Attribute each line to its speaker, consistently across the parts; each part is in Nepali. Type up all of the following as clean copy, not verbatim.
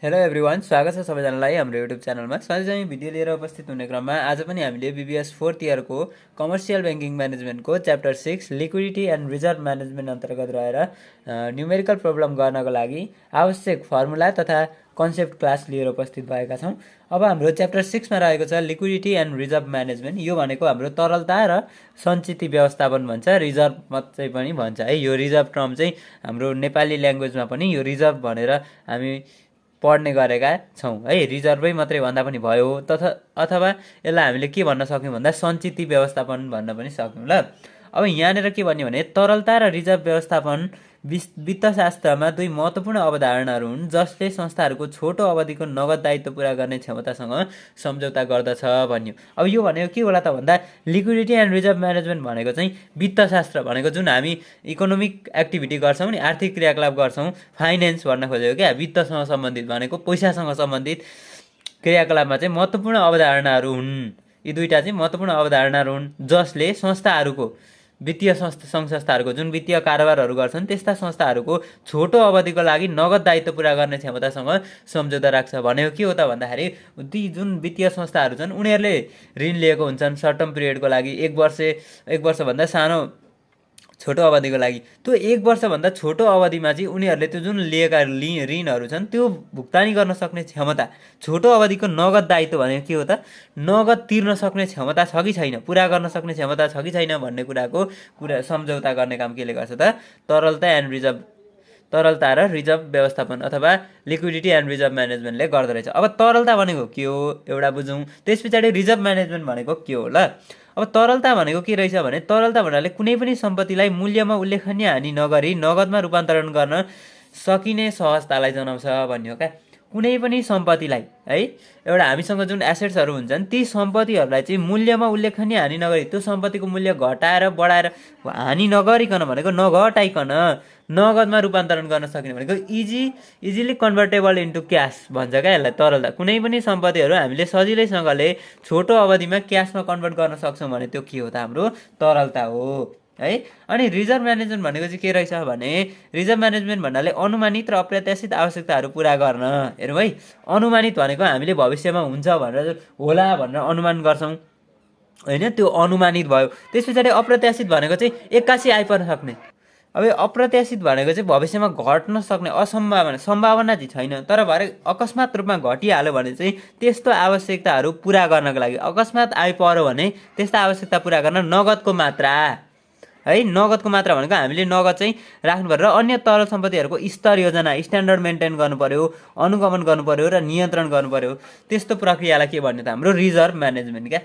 Speaker 1: हेलो एभ्रिवान, स्वागत छ सबैजनालाई हाम्रो युट्युब च्यानलमा। सधैँ चाहिँ भिडियो लिएर उपस्थित हुने क्रममा आज पनि हामीले बिबिएस 4th इयरको कमर्सियल ब्याङ्किङ म्यानेजमेन्टको chapter 6 liquidity and reserve management अन्तर्गत रहेर न्युमेरिकल प्रब्लम गर्नको लागि आवश्यक फर्मुला तथा कन्सेप्ट क्लास लिएर उपस्थित भएका छौँ। अब हाम्रो च्याप्टर 6मा रहेको छ लिक्विडिटी एन्ड रिजर्भ म्यानेजमेन्ट। यो भनेको हाम्रो तरलता र सञ्चित व्यवस्थापन भन्छ, रिजर्भ मात्रै पनि भन्छ है। यो रिजर्भ टर्म चाहिँ हाम्रो नेपाली ल्याङ्ग्वेजमा पनि यो रिजर्भ भनेर हामी पढ्ने गरेका छौँ है। रिजर्भै मात्रै भन्दा पनि भयो, अथवा यसलाई हामीले के भन्न सक्यौँ भन्दा सञ्चित व्यवस्थापन भन्न पनि सक्यौँ। ल अब यहाँनिर के भन्यो भने तरलता र रिजर्भ व्यवस्थापन वित्तशास्त्रमा दुई महत्त्वपूर्ण अवधारणाहरू हुन् जसले संस्थाहरूको छोटो अवधिको नगद दायित्व पुरा गर्ने क्षमतासँग सम्झौता गर्दछ भन्यो। अब यो भनेको के होला त भन्दा लिक्विडिटी एन्ड रिजर्भ म्यानेजमेन्ट भनेको चाहिँ वित्तशास्त्र भनेको जुन हामी इकोनोमिक एक्टिभिटी गर्छौँ नि, आर्थिक क्रियाकलाप गर्छौँ, फाइनेन्स भन्न खोजेको क्या, वित्तसँग सम्बन्धित भनेको पैसासँग सम्बन्धित क्रियाकलापमा चाहिँ महत्त्वपूर्ण अवधारणाहरू हुन्। यी दुईवटा चाहिँ महत्त्वपूर्ण अवधारणाहरू हुन् जसले संस्थाहरूको वित्तीय संस्थाहरूको जुन वित्तीय कारोबारहरू गर्छन् त्यस्ता संस्थाहरूको छोटो अवधिको लागि नगद दायित्व पुरा गर्ने क्षमतासँग सम्झौता राख्छ। भनेको के हो त भन्दाखेरि ती जुन वित्तीय संस्थाहरू छन् उनीहरूले ऋण लिएको हुन्छन् सर्ट टर्म पिरियडको लागि, एक वर्षभन्दा सानो छोटो अवधिको लागि। त्यो एक वर्षभन्दा छोटो अवधिमा चाहिँ उनीहरूले त्यो जुन लिएका ऋणहरू छन् त्यो भुक्तानी गर्न सक्ने क्षमता, छोटो अवधिको नगद दायित्व भनेको के हो त, नगद तिर्न सक्ने क्षमता छ कि छैन, पुरा गर्न सक्ने क्षमता छ कि छैन भन्ने कुरा सम्झौता गर्ने काम केले गर्छ त तरलता र रिजर्भ व्यवस्थापन अथवा लिक्विडिटी एन्ड रिजर्भ म्यानेजमेन्टले गर्दो रहेछ। अब तरलता भनेको के हो एउटा बुझौँ, त्यस पछाडि रिजर्भ म्यानेजमेन्ट भनेको के हो। ल अब तरलता भनेको के रहेछ भने तरलता भन्नाले कुनै पनि सम्पत्तिलाई मूल्यमा उल्लेखनीय हानि नगरी नगदमा रूपान्तरण गर्न सकिने सहजतालाई जनाउँछ भन्ने हो क्या। कुनै पनि सम्पत्तिलाई है, एउटा हामीसँग जुन एसेट्सहरू हुन्छन् ती सम्पत्तिहरूलाई चाहिँ मूल्यमा उल्लेखनीय हानि नगरी, त्यो सम्पत्तिको मूल्य घटाएर बढाएर हानि नगरिकन भनेको नघटाइकन नगदमा रूपान्तरण गर्न सकिने भनेको इजिली कन्भर्टेबल इन्टु क्यास भन्छ क्या यसलाई तरलता। कुनै पनि सम्पत्तिहरू हामीले सजिलैसँगले छोटो अवधिमा क्यासमा कन्भर्ट गर्न सक्छौँ भने त्यो के हो त, हाम्रो तरलता हो है। अनि रिजर्भ म्यानेजमेन्ट भनेको चाहिँ के रहेछ भने रिजर्भ म्यानेजमेन्ट भन्नाले अनुमानित र अप्रत्याशित आवश्यकताहरू पुरा गर्न। हेरौँ है, अनुमानित भनेको हामीले भविष्यमा हुन्छ भनेर होला भनेर अनुमान गर्छौँ होइन, त्यो अनुमानित भयो। त्यस पछाडि अप्रत्याशित भनेको चाहिँ एक्कासी आइपर्न सक्ने। अब अप्रत्याशित भनेको चाहिँ भविष्यमा घट्न सक्ने सम्भावना चाहिँ छैन, तर भरे अकस्मात रूपमा घटिहाल्यो भने चाहिँ त्यस्तो आवश्यकताहरू पुरा गर्नको लागि, अकस्मात आइपर्यो भने त्यस्ता आवश्यकता पुरा गर्न नगदको मात्रा है, नगदको मात्रा भनेको हामीले नगद चाहिँ राख्नु पर्यो र अन्य तरल सम्पत्तिहरूको स्तर योजना स्ट्यान्डर्ड मेन्टेन गर्नु पर्यो, अनुगमन गर्नु पर्यो र नियन्त्रण गर्नु पर्यो। त्यस्तो प्रक्रियालाई के भन्ने त हाम्रो रिजर्भ म्यानेजमेन्ट क्या,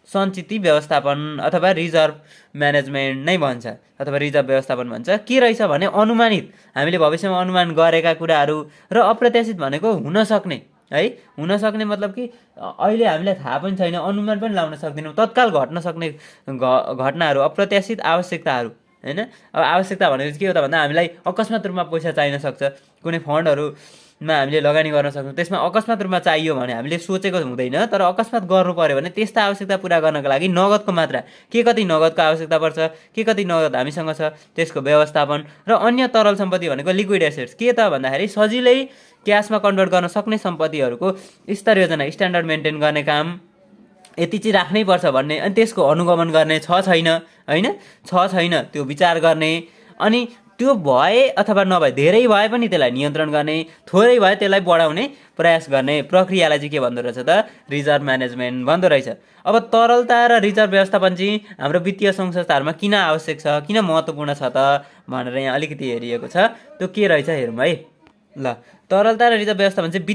Speaker 1: सञ्चित व्यवस्थापन अथवा रिजर्भ म्यानेजमेन्ट नै भन्छ अथवा रिजर्भ व्यवस्थापन भन्छ। के रहेछ भने अनुमानित, हामीले भविष्यमा अनुमान गरेका कुराहरू, र अप्रत्याशित भनेको हुन सक्ने है, हुन सक्ने मतलब कि अहिले हामीलाई थाहा पनि छैन, अनुमान पनि लाउन सक्दैनौँ, तत्काल घट्न सक्ने घटनाहरू अप्रत्याशित आवश्यकताहरू होइन। अब आवश्यकता भनेको के हो त भन्दा हामीलाई अकस्मात रूपमा पैसा चाहिन सक्छ, कुनै फन्डहरूमा हामीले लगानी गर्न सक्छौँ, त्यसमा अकस्मात रूपमा चाहियो भने हामीले सोचेको हुँदैन, तर अकस्मात गर्नु पर्यो भने त्यस्ता आवश्यकता पुरा गर्नको लागि नगदको मात्रा, के कति नगदको आवश्यकता पर्छ, के कति नगद हामीसँग छ, त्यसको व्यवस्थापन र अन्य तरल सम्पत्ति भनेको लिक्विड एसेट्स के त भन्दाखेरि सजिलै क्यासमा कन्भर्ट गर्न सक्ने सम्पत्तिहरूको स्तर योजना स्ट्यान्डर्ड मेन्टेन गर्ने काम यति चाहिँ राख्नै पर्छ भन्ने, अनि त्यसको अनुगमन गर्ने छ छैन होइन, छ छैन त्यो विचार गर्ने, अनि त्यो भए अथवा नभए, धेरै भए पनि त्यसलाई नियन्त्रण गर्ने, थोरै भए त्यसलाई बढाउने प्रयास गर्ने प्रक्रियालाई चाहिँ के भन्दो रहेछ त, रिजर्भ म्यानेजमेन्ट भन्दो रहेछ। अब तरलता र रिजर्भ व्यवस्थापन चाहिँ हाम्रो वित्तीय संस्थाहरूमा किन आवश्यक छ, किन महत्त्वपूर्ण छ त भनेर यहाँ अलिकति हेरिएको छ। त्यो के रहेछ हेरौँ है। ल तरलता र रिजर्भ व्यवस्थापन चाहिँ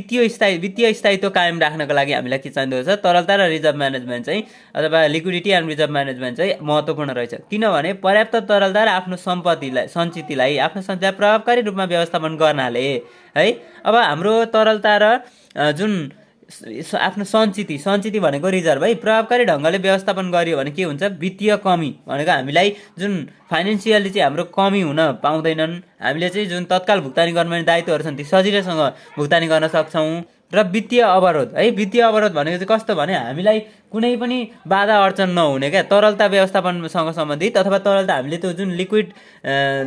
Speaker 1: वित्तीय स्थायित्व कायम राख्नको लागि हामीलाई के चाहिँदो रहेछ, तरलता र रिजर्भ म्यानेजमेन्ट चाहिँ अथवा लिक्विडिटी एन्ड रिजर्भ म्यानेजमेन्ट चाहिँ महत्त्वपूर्ण रहेछ। किनभने पर्याप्त तरलता र आफ्नो सञ्चितलाई आफ्नो सञ्चितलाई प्रभावकारी रूपमा व्यवस्थापन गर्नाले है, अब हाम्रो तरलता र जुन आफ्नो सञ्चित भनेको रिजर्भ है, प्रभावकारी ढङ्गले व्यवस्थापन गरियो भने के हुन्छ, वित्तीय कमी भनेको हामीलाई जुन फाइनेन्सियली चाहिँ हाम्रो कमी हुन पाउँदैनन्, हामीले चाहिँ जुन तत्काल भुक्तानी गर्नुपर्ने दायित्वहरू छन् ती सजिलैसँग भुक्तानी गर्न सक्छौँ। र वित्तीय अवरोध है, वित्तीय अवरोध भनेको चाहिँ कस्तो भने हामीलाई कुनै पनि बाधा अडचन नहुने क्या तरलता व्यवस्थापनसँग सम्बन्धित अथवा तरलता हामीले त्यो जुन लिक्विड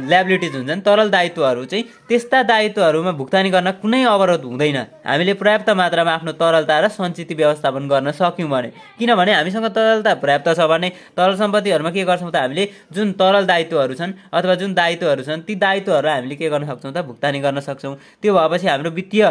Speaker 1: ल्याबिलिटिज हुन्छन् तरल दायित्वहरू चाहिँ त्यस्ता दायित्वहरूमा भुक्तानी गर्न कुनै अवरोध हुँदैन हामीले पर्याप्त मात्रामा आफ्नो तरलता र सञ्चित व्यवस्थापन गर्न सक्यौँ भने। किनभने हामीसँग तरलता पर्याप्त छ भने तरल सम्पत्तिहरूमा के गर्छौँ त हामीले जुन तरल दायित्वहरू छन् अथवा जुन दायित्वहरू छन् ती दायित्वहरू हामीले के गर्न सक्छौँ त भुक्तानी गर्न सक्छौँ। त्यो भएपछि हाम्रो वित्तीय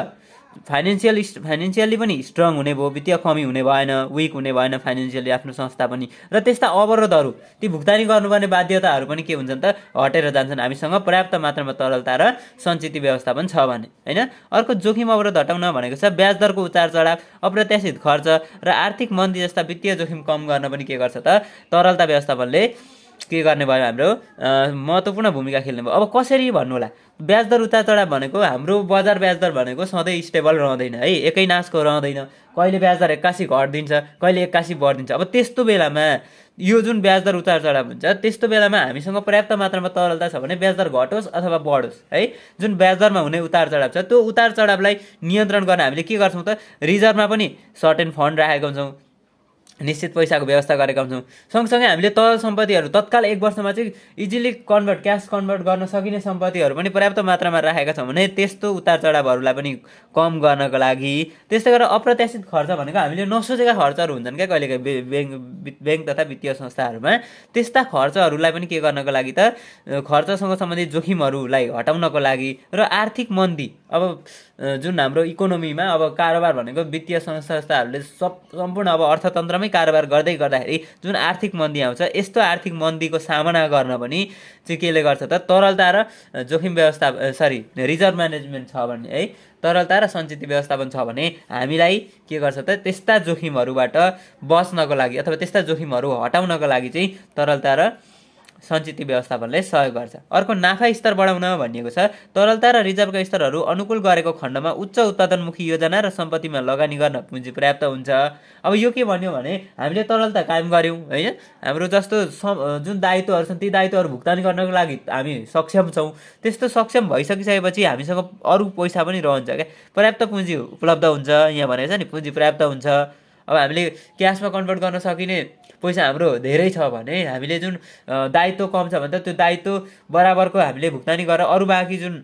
Speaker 1: फाइनेन्सियली पनि स्ट्रङ हुने भयो, वित्तीय कमी हुने भएन, विक हुने भएन फाइनेन्सियली आफ्नो संस्था पनि। र त्यस्ता अवरोधहरू ती भुक्तानी गर्नुपर्ने बाध्यताहरू पनि के हुन्छन् त हटेर जान्छन् हामीसँग पर्याप्त मात्रामा तरलता र सञ्चित व्यवस्थापन छ भने होइन। अर्को जोखिम अवरोध हटाउन भनेको छ ब्याज दरको उतार चढाव, अप्रत्याशित खर्च र आर्थिक मन्दी जस्ता वित्तीय जोखिम कम गर्न पनि के गर्छ त तरलता व्यवस्थापनले के गर्ने भयो हाम्रो महत्त्वपूर्ण भूमिका खेल्ने भयो। अब कसरी भन्नु होला, ब्याज दर उतार चढाव भनेको हाम्रो बजार ब्याज दर भनेको सधैँ स्टेबल रहँदैन है, एकै नासको रहँदैन। कहिले ब्याज दर एक्कासी घटिदिन्छ, कहिले एक्कासी बढिदिन्छ। अब त्यस्तो बेलामा यो जुन ब्याज दर उतार चढाव हुन्छ त्यस्तो बेलामा हामीसँग पर्याप्त मात्रामा तरलता छ भने ब्याज दर घटोस् अथवा बढोस् है, जुन ब्याज दरमा हुने उतार चढाव छ त्यो उतार चढावलाई नियन्त्रण गर्न हामीले के गर्छौँ त रिजर्भमा पनि सर्टेन फन्ड राखेका हुन्छौँ, निश्चित पैसाको व्यवस्था गरेका हुन्छौँ। सँगसँगै हामीले तरल सम्पत्तिहरू तत्काल 1 वर्षमा चाहिँ इजिली क्यास कन्भर्ट गर्न सकिने सम्पत्तिहरू पनि पर्याप्त मात्रामा राखेका छौँ भने त्यस्तो उतार चढावहरूलाई पनि कम गर्नको लागि। त्यस्तै गरेर अप्रत्याशित खर्च भनेको हामीले नसोचेका खर्चहरू हुन्छन् क्या कहिलेकाहीँ ब्याङ्क तथा वित्तीय संस्थाहरूमा, त्यस्ता खर्चहरूलाई पनि के गर्नको लागि त खर्चसँग सम्बन्धित जोखिमहरूलाई हटाउनको लागि। र आर्थिक मन्दी, अब जुन हाम्रो इकोनोमीमा अब कारोबार भनेको वित्तीय संस्थाहरूले सम्पूर्ण अब अर्थतन्त्रमै कारोबार गर्दै गर्दाखेरि जुन आर्थिक मन्दी आउँछ यस्तो आर्थिक मन्दीको सामना गर्न पनि चाहिँ केले गर्छ त तरलता र जोखिम रिजर्भ म्यानेजमेन्ट छ भने है, तरलता र सञ्चित व्यवस्थापन छ भने हामीलाई के गर्छ त त्यस्ता जोखिमहरूबाट बच्नको लागि अथवा त्यस्ता जोखिमहरू हटाउनको लागि चाहिँ तरलता र सञ्चित व्यवस्थापनले सहयोग गर्छ। अर्को नाफा स्तर बढाउन भनिएको छ। तरलता र रिजर्भका स्तरहरू अनुकूल गरेको खण्डमा उच्च उत्पादनमुखी योजना र सम्पत्तिमा लगानी गर्न पुँजी पर्याप्त हुन्छ। अब यो के भन्यो भने हामीले तरलता कायम गऱ्यौँ होइन, हाम्रो जस्तो जुन दायित्वहरू छन् ती दायित्वहरू भुक्तानी गर्नको लागि हामी सक्षम छौँ। त्यस्तो सक्षम भइसकिसकेपछि हामीसँग अरू पैसा पनि रहन्छ क्या, पर्याप्त पुँजी उपलब्ध हुन्छ। यहाँ भनेको छ नि पुँजी पर्याप्त हुन्छ। अब हामीले क्यासमा कन्भर्ट गर्न सकिने पैसा हाम्रो धेरै छ भने हामीले जुन दायित्व कम छ भने त त्यो दायित्व बराबरको हामीले भुक्तानी गरेर अरू बाँकी जुन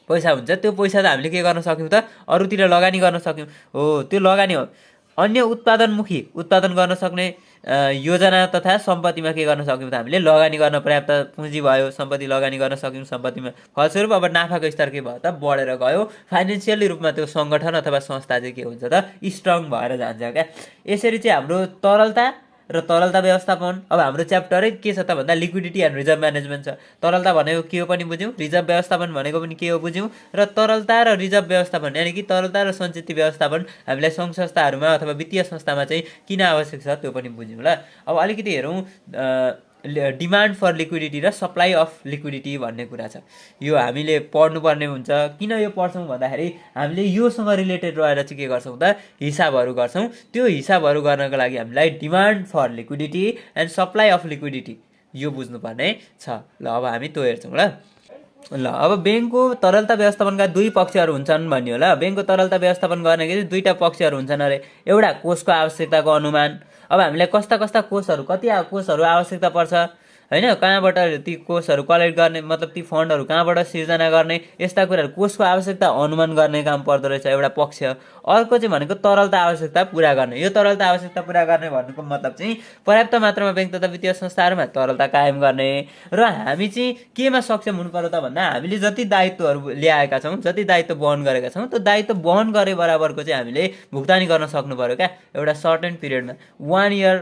Speaker 1: पैसा हुन्छ त्यो पैसा त हामीले के गर्न सक्यौँ त अरूतिर लगानी गर्न सक्यौँ। हो त्यो लगानी हो। अन्य उत्पादन गर्न सक्ने योजना तथा सम्पत्तिमा के गर्न सक्यौँ त हामीले लगानी गर्न पर्याप्त पुँजी भयो, सम्पत्ति लगानी गर्न सक्यौँ सम्पत्तिमा। फलस्वरूप अब नाफाको स्तर के भयो त बढेर गयो। फाइनेन्सियली रूपमा त्यो सङ्गठन अथवा संस्था चाहिँ के हुन्छ त स्ट्रङ भएर जान्छ क्या। यसरी चाहिँ हाम्रो तरलता र तरलता व्यवस्थापन। अब हाम्रो च्याप्टरै के छ त भन्दा लिक्विडिटी एन्ड रिजर्भ म्यानेजमेन्ट छ। तरलता भनेको के हो पनि बुझ्यौँ, रिजर्भ व्यवस्थापन भनेको पनि के हो बुझ्यौँ, र तरलता र रिजर्भ व्यवस्थापन यानि कि तरलता र सञ्चित व्यवस्थापन हामीलाई सङ्घ संस्थाहरूमा अथवा वित्तीय संस्थामा चाहिँ किन आवश्यक छ त्यो पनि बुझ्यौँ ल। अब अलिकति हेरौँ डिमान्ड फर लिक्विडिटी र सप्लाई अफ लिक्विडिटी भन्ने कुरा छ। यो हामीले पढ्नुपर्ने हुन्छ। किन यो पढ्छौँ भन्दाखेरि हामीले योसँग रिलेटेड रहेर चाहिँ के गर्छौँ त हिसाबहरू गर्छौँ। त्यो हिसाबहरू गर्नको लागि हामीलाई demand for liquidity and supply of liquidity यो बुझ्नुपर्ने छ। ल अब हामी त्यो हेर्छौँ ल। अब ब्याङ्कको तरलता व्यवस्थापनका 2 पक्षहरू हुन्छन् भन्यो ल। ब्याङ्कको तरलता व्यवस्थापन गर्ने कि 2टा पक्षहरू हुन्छन् अरे। एउटा कोषको आवश्यकताको अनुमान, अब हामीलाई कस्ता कोषहरू कति कोषहरू आवश्यकता पर्छ होइन, कहाँबाट ती कोषहरू कलेक्ट गर्ने मतलब ती फन्डहरू कहाँबाट सिर्जना गर्ने, यस्ता कुराहरू कोषको आवश्यकता अनुमान गर्ने काम पर्दो रहेछ एउटा पक्ष। अर्को चाहिँ भनेको तरलता आवश्यकता पुरा गर्ने। यो तरलता आवश्यकता पुरा गर्ने भन्नुको मतलब चाहिँ पर्याप्त मात्रामा ब्याङ्क तथा वित्तीय संस्थाहरूमा तरलता कायम गर्ने। र हामी चाहिँ केमा सक्षम हुनु पर्यो त भन्दा हामीले जति दायित्वहरू ल्याएका छौँ, जति दायित्व वहन गरेका छौँ त्यो दायित्व वहन गरे बराबरको चाहिँ हामीले भुक्तानी गर्न सक्नु पर्यो क्या। एउटा सर्टेन पिरियडमा 1 इयर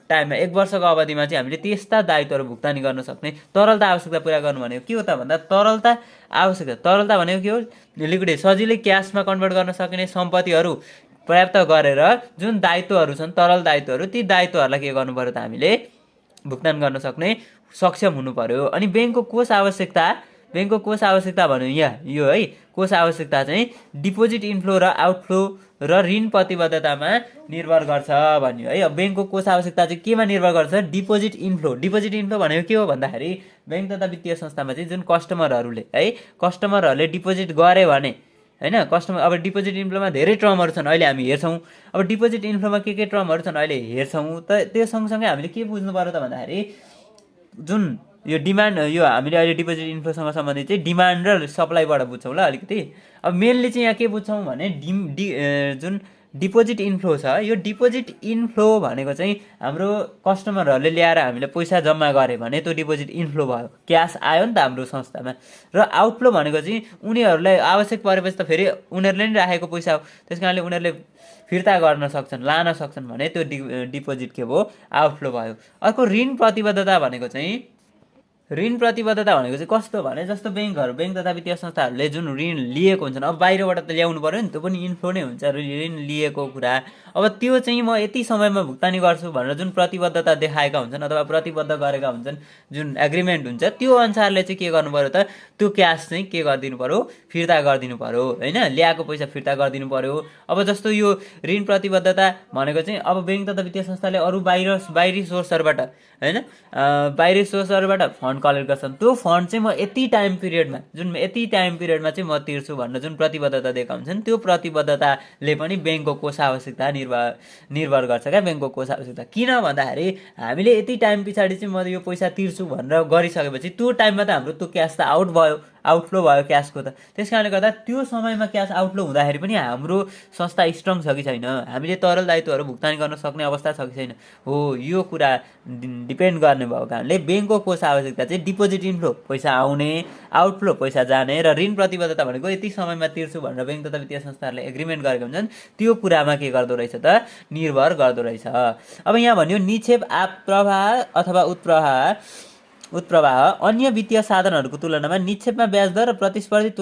Speaker 1: टाइममा 1 वर्षको अवधिमा चाहिँ हामीले त्यस्ता दायित्वहरू भुक्तानी गर्न सक्ने तरलता आवश्यकता पुरा गर्नु भनेको के हो त भन्दा तरलता आवश्यकता। तरलता भनेको के हो, लिक्विडिटी सजिलै क्यासमा कन्भर्ट गर्न सकिने सम्पत्तिहरू पर्याप्त गरेर जुन दायित्वहरू छन् तरल दायित्वहरू ती दायित्वहरूलाई के गर्नु पर्यो त हामीले भुक्तान गर्न सक्ने सक्षम हुनु पर्यो। अनि ब्याङ्कको कोष आवश्यकता भन्यो यहाँ यो है, कोष आवश्यकता चाहिँ डिपोजिट इन्फ्लो र आउटफ्लो र ऋण प्रतिबद्धतामा निर्भर गर्छ भन्यो है। अब ब्याङ्कको कोष आवश्यकता चाहिँ केमा निर्भर गर्छ, डिपोजिट इन्फ्लो भनेको के हो भन्दाखेरि ब्याङ्क तथा वित्तीय संस्थामा चाहिँ जुन कस्टमरहरूले डिपोजिट गरे भने हैन। कस्टमर अब डिपोजिट इन्फ्लोमा धेरै टर्महरू छन्, अहिले हामी हेर्छौँ। अब डिपोजिट इन्फ्लोमा के टर्महरू छन् अहिले हेर्छौँ। त त्यो सँगसँगै हामीले के बुझ्नु पर्यो त भन्दाखेरि जुन यो डिमान्ड, यो हामीले अहिले डिपोजिट इन्फ्लोसँग सम्बन्धित चाहिँ डिमान्ड र सप्लाईबाट बुझ्छौँ ल अलिकति। अब मेनली चाहिँ यहाँ के बुझ्छौँ भने जुन डिपोजिट इन्फ्लो छ, यो डिपोजिट इन्फ्लो भनेको चाहिँ हाम्रो कस्टमरहरूले ल्याएर हामीले पैसा जम्मा गरे भने त्यो डिपोजिट इन्फ्लो भयो, क्यास आयो नि त हाम्रो संस्थामा। र आउटफ्लो भनेको चाहिँ उनीहरूलाई आवश्यक परेपछि त फेरि उनीहरूले नै राखेको पैसा हो, त्यस कारणले उनीहरूले फिर्ता गर्न सक्छन्, लान सक्छन् भने त्यो डिपोजिट के भयो, आउटफ्लो भयो। अर्को ऋण प्रतिबद्धता भनेको चाहिँ कस्तो भने जस्तो बैंक तथा वित्तीय संस्थाहरूले जुन ऋण लिएको हुन्छन्, अब बाहिरबाट त ल्याउनु पर्यो नि, त्यो पनि इन्फ्लो नै हुन्छ ऋण लिएको कुरा। अब त्यो चाहिँ म यति समयमा भुक्तानी गर्छु भनेर जुन प्रतिबद्धता देखाएका हुन्छन् अथवा प्रतिबद्ध गरेका हुन्छन्, जुन एग्रिमेन्ट हुन्छ, त्यो अनुसारले चाहिँ के गर्नु पर्यो त, त्यो क्यास चाहिँ के गरिदिनु पर्यो, फिर्ता गरिदिनु पर्यो हैन, ल्याएको पैसा फिर्ता गरिदिनु पर्यो। अब जस्तो यो ऋण प्रतिबद्धता भनेको चाहिँ अब बैंक तथा वित्तीय संस्थाले अरू बाहिरी सोर्सहरूबाट हैन, बाहिरी सोर्सहरूबाट फन्ड कलेक्ट गर्छन्, त्यो फन्ड चाहिँ म यति टाइम पिरियडमा चाहिँ म तिर्छु भनेर जुन प्रतिबद्धता दिएका हुन्छन्, त्यो प्रतिबद्धताले पनि बैंकको कोष आवश्यकता निर्भर गर्छ क्या, बैंकको कोष आवश्यकता। किन भन्दाखेरि हामीले यति टाइम पछाडि चाहिँ म यो पैसा तिर्छु भनेर गरिसकेपछि त्यो टाइममा त हाम्रो त्यो क्यास त आउटफ्लो भयो क्यासको त। त्यस कारणले गर्दा त्यो समयमा क्यास आउटफ्लो हुँदाखेरि पनि हाम्रो संस्था स्ट्रङ छ कि छैन, हामीले तरल दायित्वहरू भुक्तानी गर्न सक्ने अवस्था छ कि छैन, हो यो कुरा डिपेन्ड गर्ने भएको कारणले बैंकको कोष आवश्यकता चाहिँ डिपोजिट इन्फ्लो पैसा आउने, आउटफ्लो पैसा जाने, र ऋण प्रतिबद्धता भनेको यति समयमा तिर्छु भनेर बैंक तथा वित्तीय संस्थाहरूले एग्रिमेन्ट गरेका हुन्छन्, त्यो कुरामा के गर्दो रहेछ त, निर्भर गर्दो रहेछ। अब यहाँ भन्यो निक्षेप, आप्रवाह अथवा उत्प्रवाह अन्य वित्तीय साधनहरूको तुलनामा निक्षेपमा ब्याज दर र प्रतिस्पर्धीको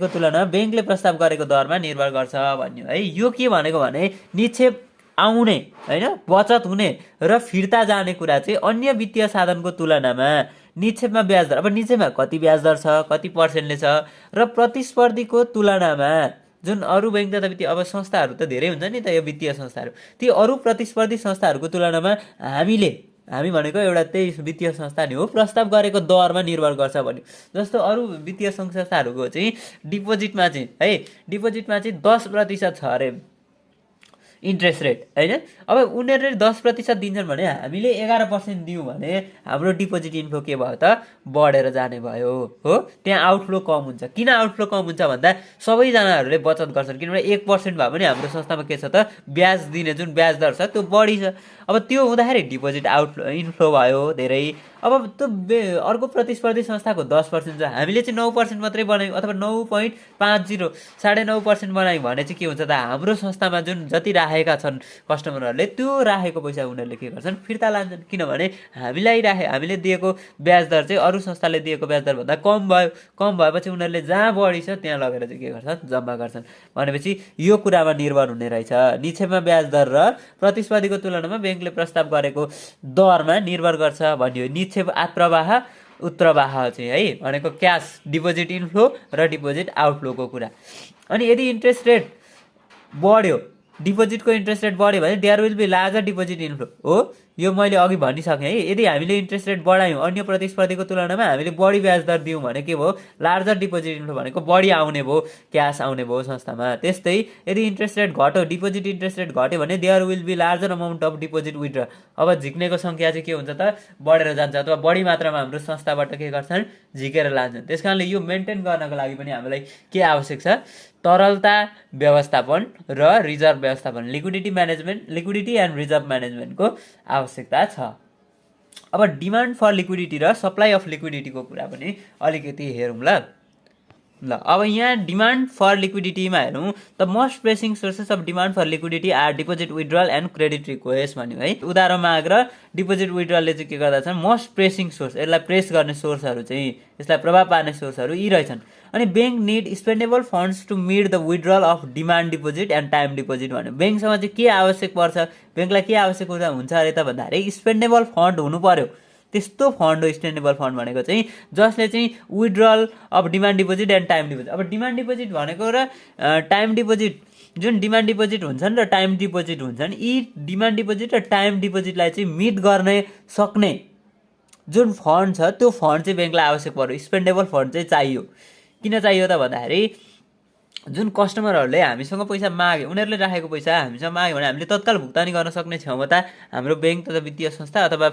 Speaker 1: तुलनामा बैंकले प्रस्ताव गरेको दरमा निर्भर गर्छ भन्यो है। यो के भनेको भने निक्षेप आउने हैन, बचत हुने र फिर्ता जाने कुरा चाहिँ अन्य वित्तीय साधनको तुलनामा निक्षेपमा ब्याज दर, अब निक्षेपमा कति ब्याज दर छ, कति पर्सेन्टले छ, र प्रतिस्पर्धीको तुलनामा जुन अरू बैंक तथा वित्तीय अब संस्थाहरू त धेरै हुन्छ नि त, यो वित्तीय संस्थाहरू, ती अरू प्रतिस्पर्धी संस्थाहरूको तुलनामा हामी भनेको एउटा त्यही वित्तीय संस्था नै हो, प्रस्ताव गरेको दरमा निर्भर गर्छ भन्यो। जस्तो अरू वित्तीय संस्थाहरूको चाहिँ डिपोजिटमा चाहिँ 10% छ अरे इन्ट्रेस्ट रेट हैन। अब उनीहरूले 10% दिन्छन् भने हामीले 11% दियौँ भने हाम्रो डिपोजिट इन्फ्लो के भयो त, बढेर जाने भयो हो। त्यहाँ आउटफ्लो कम हुन्छ। किन आउटफ्लो कम हुन्छ भन्दा सबैजनाहरूले बचत गर्छन्, किनभने 1% भए पनि हाम्रो संस्थामा के छ त, ब्याज दिने जुन ब्याज दर छ त्यो बढी छ। अब त्यो हुँदाखेरि डिपोजिट इन्फ्लो भयो धेरै। अब त्यो अर्को प्रतिस्पर्धी संस्थाको 10% छ, हामीले चाहिँ 9% मात्रै बनायौँ अथवा 9.50 9.5% बनायौँ भने चाहिँ के हुन्छ त, हाम्रो संस्थामा जुन जति राखेका छन् कस्टमरहरूले त्यो राखेको पैसा उनीहरूले के गर्छन्, फिर्ता लान्छन्। किनभने हामीले दिएको ब्याज दर चाहिँ अरू संस्थाले दिएको ब्याज दर भन्दा कम भयो। कम भएपछि उनीहरूले जहाँ बढी छ त्यहाँ लगेर चाहिँ के गर्छन्, जम्मा गर्छन्। भनेपछि यो कुरामा निर्भर हुने रहेछ। निक्षेपमा ब्याज दर र प्रतिस्पर्धीको तुलनामा बैंकले प्रस्ताव गरेको दरमा निर्भर गर्छ भन्यो। निक्षेप, आप्रवाह, उत्प्रवाह चाहिँ है भनेको क्यास, डिपोजिट इन्फ्लो र डिपोजिट आउटफ्लोको कुरा। अनि यदि इन्ट्रेस्ट रेट बढ्यो, डिपोजिटको इन्ट्रेस्ट रेट बढ्यो भने there will be larger deposit inflow हो। यो मैले अघि भनिसकेँ है। यदि हामीले इन्ट्रेस्ट रेट बढायौँ, अन्य प्रतिस्पर्धीको तुलनामा हामीले बढी ब्याज दर दियौँ भने के भयो, लार्जर डिपोजिट इन्फ्लो भनेको बढी आउने भयो, क्यास आउने भयो संस्थामा। त्यस्तै यदि इन्ट्रेस्ट रेट घट्यो, डिपोजिट इन्ट्रेस्ट रेट घट्यो भने there will be larger amount of deposit withdraw. अब झिक्नेको सङ्ख्या चाहिँ के हुन्छ त, बढेर जान्छ अथवा बढी मात्रामा हाम्रो संस्थाबाट के गर्छन्, झिकेर लान्छन्। त्यस कारणले यो मेन्टेन गर्नको लागि पनि हामीलाई के आवश्यक छ, तरलता व्यवस्थापन र रिजर्भ व्यवस्थापन, लिक्विडिटी एन्ड रिजर्भ म्यानेजमेन्टको आवश्यकता छ। अब डिमान्ड फर लिक्विडिटी र सप्लाई अफ लिक्विडिटीको कुरा पनि अलिकति हेरौँ ल। अब यहाँ डिमान्ड फर लिक्विडिटीमा हेरौँ त most pressing sources of demand for liquidity are deposit withdrawal and credit request भन्यो है। उधारो माग र डिपोजिट विड्रलले चाहिँ के गर्दछन्, मोस्ट प्रेसिङ सोर्स, यसलाई प्रेस गर्ने सोर्सहरू चाहिँ, यसलाई प्रभाव पार्ने सोर्सहरू यी रहेछन्। अनि bank need spendable funds to meet the withdrawal of demand deposit and time deposit भन्यो। बैंकसँग चाहिँ के आवश्यक पर्छ, बैंकलाई के आवश्यक हुन्छ अरे त भन्दाखेरि स्पेन्डेबल फन्ड हुनु पर्यो। त्यस्तो फन्ड हो स्पेन्डेबल फन्ड भनेको चाहिँ, जसले चाहिँ withdrawal of demand deposit and time deposit. अब डिमान्ड डिपोजिट भनेको र टाइम डिपोजिट, जुन डिमान्ड डिपोजिट हुन्छन् र टाइम डिपोजिट हुन्छन्, यी डिमान्ड डिपोजिट र टाइम डिपोजिटलाई चाहिँ मिट गर्ने सक्ने जुन फन्ड छ, त्यो फन्ड चाहिँ बैंकलाई आवश्यक पर्यो। स्पेन्डेबल फन्ड चाहिँ चाहियो। किन चाहियो त भन्दाखेरि जुन कस्टमरहरूले हामीसँग पैसा माग्यो, उनीहरूले राखेको पैसा हामीसँग माग्यो भने हामीले तत्काल भुक्तानी गर्न सक्ने क्षमता हाम्रो ब्याङ्क तथा वित्तीय संस्था अथवा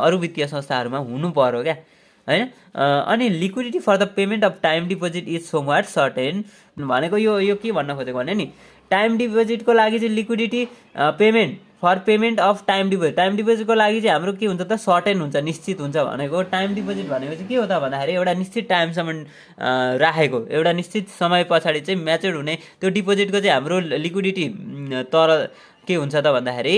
Speaker 1: अरू वित्तीय संस्थाहरूमा हुनु पर्यो क्या, होइन। अनि liquidity for the payment of time deposit is somewhat certain भनेको यो के भन्न खोजेको भने नि, टाइम डिपोजिटको लागि चाहिँ liquidity payment for payment of time डिपोजिटको लागि चाहिँ हाम्रो के हुन्छ त, सर्टेन हुन्छ, निश्चित हुन्छ भनेको। टाइम डिपोजिट भनेको चाहिँ के हो त भन्दाखेरि एउटा निश्चित टाइमसम्म राखेको, एउटा निश्चित समय पछाडि चाहिँ म्याच्योर हुने त्यो डिपोजिटको चाहिँ हाम्रो लिक्विडिटी तर के हुन्छ त भन्दाखेरि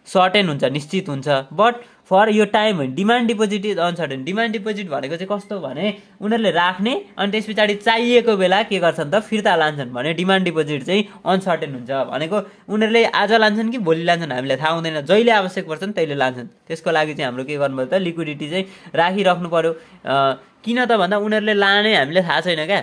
Speaker 1: सर्टेन हुन्छ, निश्चित हुन्छ। बट फर यो time demand deposit is uncertain. Demand deposit भनेको चाहिँ कस्तो भने उनीहरूले राख्ने अनि त्यस पछाडि चाहिएको बेला के गर्छन् त, फिर्ता लान्छन् भने डिमान्ड डिपोजिट चाहिँ अनसर्टेन हुन्छ भनेको। उनीहरूले आज लान्छन् कि भोलि लान्छन् हामीलाई थाहा हुँदैन, जहिले आवश्यक पर्छन् त्यहिले लान्छन्। त्यसको लागि चाहिँ हाम्रो के गर्नु पर्यो त, लिक्विडिटी चाहिँ राखिराख्नु पर्यो। किन त भन्दा उनीहरूले लाने हामीलाई थाहा छैन क्या,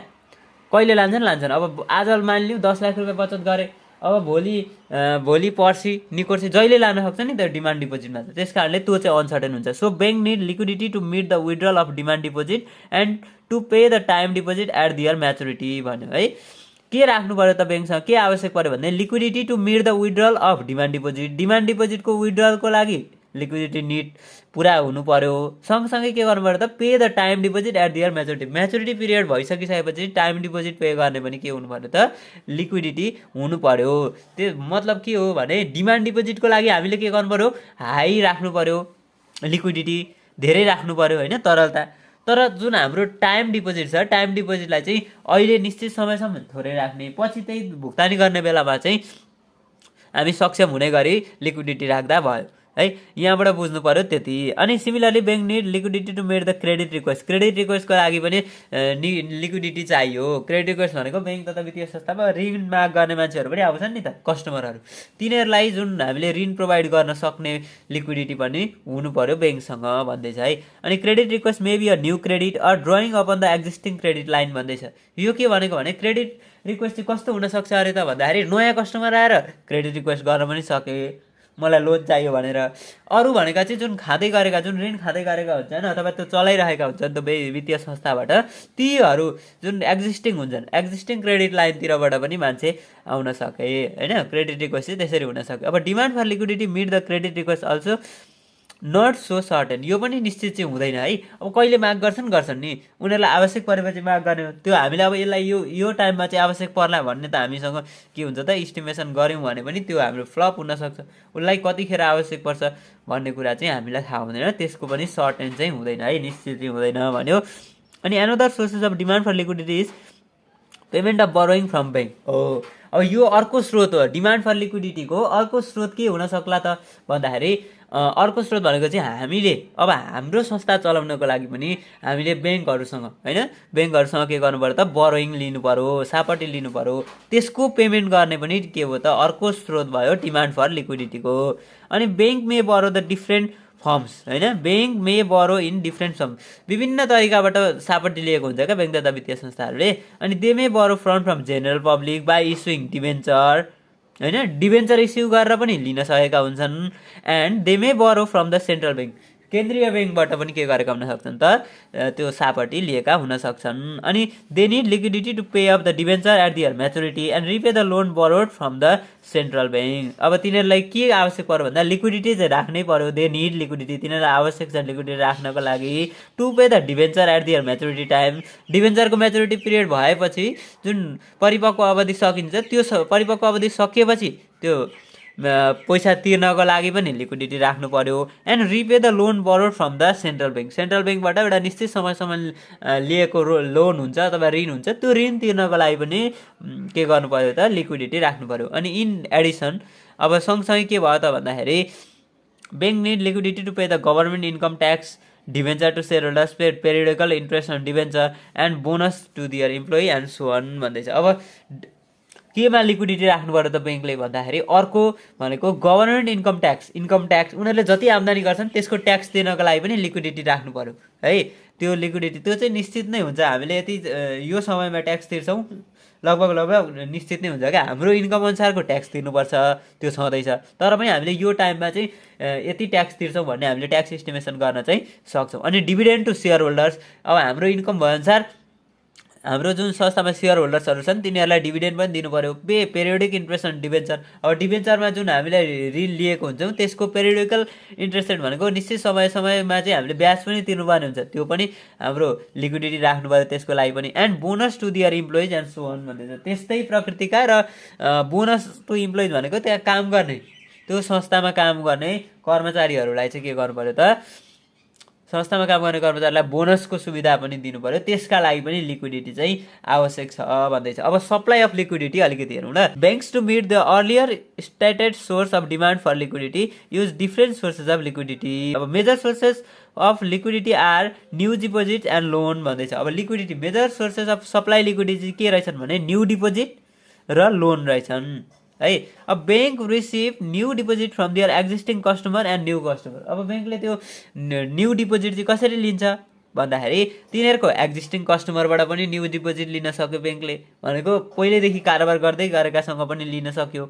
Speaker 1: कहिले लान्छन्। अब आज मानिलिउँ 10 लाख रुपियाँ बचत गरे, अब भोलि पर्सि निकोर्सि जहिले लान सक्छ नि त डिमान्ड डिपोजिटमा, त्यस कारणले त्यो चाहिँ अनसर्टेन हुन्छ। So bank need liquidity to meet the withdrawal of demand deposit and to pay the time deposit at their maturity भन्यो है। के राख्नु पर्यो त ब्याङ्कसँग, के आवश्यक पर्यो भने liquidity to meet the withdrawal of demand deposit. Demand डिपोजिटको विड्रलको लागि लिक्विडिटी निड पुरा हुनु पर्यो। सँगसँगै के गर्नु पर्यो त, pay the time deposit at their maturity period भइसकिसकेपछि टाइम डिपोजिट पे गर्ने पनि के हुनु पर्यो त, लिक्विडिटी हुनु पर्यो। त्यो मतलब के हो भने डिमान्ड डिपोजिटको लागि हामीले के गर्नु पर्यो, हाई राख्नु पर्यो, लिक्विडिटी धेरै राख्नु पर्यो होइन, तरलता। तर जुन हाम्रो टाइम डिपोजिट छ, टाइम डिपोजिटलाई चाहिँ अहिले निश्चित समयसम्म थोरै राख्ने, पछि त्यही भुक्तानी गर्ने बेलामा चाहिँ हामी सक्षम हुने गरी लिक्विडिटी राख्दा भयो है। यहाँबाट बुझ्नु पर्यो त्यति। अनि similarly bank need liquidity to meet the credit request. Credit रिक्वेस्टको लागि पनि लिक्विडिटी चाहियो। क्रेडिट रिक्वेस्ट भनेको ब्याङ्क तथा वित्तीय संस्थामा ऋण माग गर्ने मान्छेहरू पनि आउँछन् नि त, कस्टमरहरू, तिनीहरूलाई जुन हामीले ऋण प्रोभाइड गर्न सक्ने लिक्विडिटी पनि हुनु पर्यो ब्याङ्कसँग भन्दैछ है। अनि credit request may be a new credit or drawing upon the existing credit line भन्दैछ। यो के भनेको भने क्रेडिट रिक्वेस्ट चाहिँ कस्तो हुनसक्छ अरे त भन्दाखेरि नयाँ कस्टमर आएर क्रेडिट रिक्वेस्ट गर्न पनि सके, मलाई लोन चाहियो भनेर। अरू भनेका चाहिँ जुन खाँदै गरेका, जुन ऋण खाँदै गरेका हुन्छन् अथवा त्यो चलाइरहेका हुन्छन् त्यो वित्तीय संस्थाबाट, तीहरू जुन एक्जिस्टिङ हुन्छन्, एक्जिस्टिङ क्रेडिट लाइनतिरबाट पनि मान्छे आउन सके होइन। क्रेडिट रिक्वेस्ट चाहिँ त्यसरी हुनसक्यो। अब demand for liquidity meet the credit request also not so certain. यो पनि निश्चित चाहिँ हुँदैन है। अब कहिले माग गर्छन् नि, उनीहरूलाई आवश्यक परेपछि माग गर्ने, त्यो हामीले अब यसलाई यो टाइममा चाहिँ आवश्यक पर्ला भन्ने त हामीसँग के हुन्छ त, इस्टिमेसन गऱ्यौँ भने पनि त्यो हाम्रो फ्लप हुनसक्छ। उसलाई कतिखेर आवश्यक पर्छ भन्ने कुरा चाहिँ हामीलाई थाहा हुँदैन, त्यसको पनि सर्टेन चाहिँ हुँदैन है, निश्चित चाहिँ हुँदैन भन्यो। अनि another sources of demand for liquidity is payment of borrowing from bank हो। अब यो अर्को स्रोत हो, डिमान्ड फर लिक्विडिटीको अर्को स्रोत के हुन सक्ला त भन्दाखेरि अर्को स्रोत भनेको चाहिँ हामीले अब हाम्रो संस्था चलाउनको लागि पनि हामीले ब्याङ्कहरूसँग होइन, ब्याङ्कहरूसँग के गर्नु पर्यो त, बोरोइङ लिनु पर्यो, सापटी लिनु पर्यो, त्यसको पेमेन्ट गर्ने पनि के हो त, अर्को स्रोत भयो डिमान्ड फर लिक्विडिटीको। अनि bank may borrow the different firms होइन, bank may borrow in different firm, विभिन्न तरिकाबाट सापटी लिएको हुन्छ क्या ब्याङ्क तथा वित्तीय संस्थाहरूले। अनि they may borrow from general public by issuing debenture होइन, डिभेन्चर इस्यु गरेर पनि लिन सकेका हुन्छन्। And they may borrow from the central bank, केन्द्रीय ब्याङ्कबाट पनि के गरेका हुन सक्छन् त, त्यो सापटी लिएका हुन सक्छन्। अनि they need liquidity to pay off the debenture at their maturity and repay the loan borrowed from the central bank. अब तिनीहरूलाई के आवश्यक पर्यो भन्दा लिक्विडिटी चाहिँ राख्नै पर्यो, दे निड लिक्विडिटी, तिनीहरूलाई आवश्यक छ लिक्विडिटी राख्नको लागि। To pay the debenture at their maturity time, डिभेन्चरको म्याचुरिटी पिरियड भएपछि जुन परिपक्व अवधि सकिन्छ, त्यो परिपक्व अवधि सकिएपछि त्यो पैसा तिर्नको लागि पनि लिक्विडिटी राख्नु पर्यो। And repay the loan borrowed from the central bank, central ब्याङ्कबाट एउटा निश्चित समयसम्म लिएको लोन हुन्छ अथवा ऋण हुन्छ, त्यो ऋण तिर्नको लागि पनि के गर्नु पर्यो त, लिक्विडिटी राख्नु पर्यो। अनि इन एडिसन अब सँगसँगै के भयो त भन्दाखेरि bank need liquidity to pay the government income tax, debenture to share holders, periodical interest on debenture and bonus to their employee and so on भन्दैछ। अब केमा लिक्विडिटी राख्नु पर्यो त ब्याङ्कले भन्दाखेरि अर्को भनेको गभर्मेन्ट इन्कम ट्याक्स, उनीहरूले जति आम्दानी गर्छन् त्यसको ट्याक्स दिनको लागि पनि लिक्विडिटी राख्नु पर्यो है। त्यो लिक्विडिटी त्यो चाहिँ निश्चित नै हुन्छ, हामीले यति यो समयमा ट्याक्स तिर्छौँ लगभग निश्चित नै हुन्छ क्या, हाम्रो इन्कम अनुसारको ट्याक्स तिर्नुपर्छ त्यो छँदैछ। तर पनि हामीले यो टाइममा चाहिँ यति ट्याक्स तिर्छौँ भन्ने हामीले ट्याक्स इस्टिमेसन गर्न चाहिँ सक्छौँ। अनि डिभिडेन्ड टु सेयर होल्डर्स, अब हाम्रो इन्कम भएअनुसार हाम्रो जुन संस्थामा सेयर होल्डर्सहरू छन् तिनीहरूलाई डिभिडेन्ड पनि दिनु पर्यो। पेरियोडिक इन्ट्रेस्ट अन डिभेन्चर, अब डिभेन्चरमा जुन हामीले ऋण लिएको हुन्छौँ त्यसको पेरियोडिकल इन्ट्रेस्ट रेट भनेको निश्चित समयमा चाहिँ हामीले ब्याज पनि तिर्नुपर्ने हुन्छ, त्यो पनि हाम्रो लिक्विडिटी राख्नु पर्यो त्यसको लागि पनि। And bonus to their employees and so on भन्दैछ। त्यस्तै प्रकृतिका र बोनस टु इम्प्लोइज भनेको त्यहाँ काम गर्ने, त्यो संस्थामा काम गर्ने कर्मचारीहरूलाई चाहिँ के गर्नु पर्यो त, संस्थामा काम गर्ने कर्मचारीलाई बोनसको सुविधा पनि दिनु पर्यो, त्यसका लागि पनि लिक्विडिटी चाहिँ आवश्यक छ भन्दैछ। अब सप्लाई अफ लिक्विडिटी अलिकति हेरौँ ल। Banks to meet the earlier stated source of demand for liquidity use different sources of liquidity. अब major sources of liquidity are new deposit and loan भन्दैछ। अब liquidity major sources of supply liquidity के रहेछन् भने न्यू डिपोजिट र लोन रहेछन् है। अब bank receive new deposit from their existing customer and new customer. अब ब्याङ्कले त्यो न्यू डिपोजिट चाहिँ कसरी लिन्छ भन्दाखेरि तिनीहरूको एक्जिस्टिङ कस्टमरबाट पनि न्यू डिपोजिट लिन सक्यो ब्याङ्कले, भनेको पहिल्यैदेखि कारोबार गर्दै गरेकासँग पनि लिन सक्यो,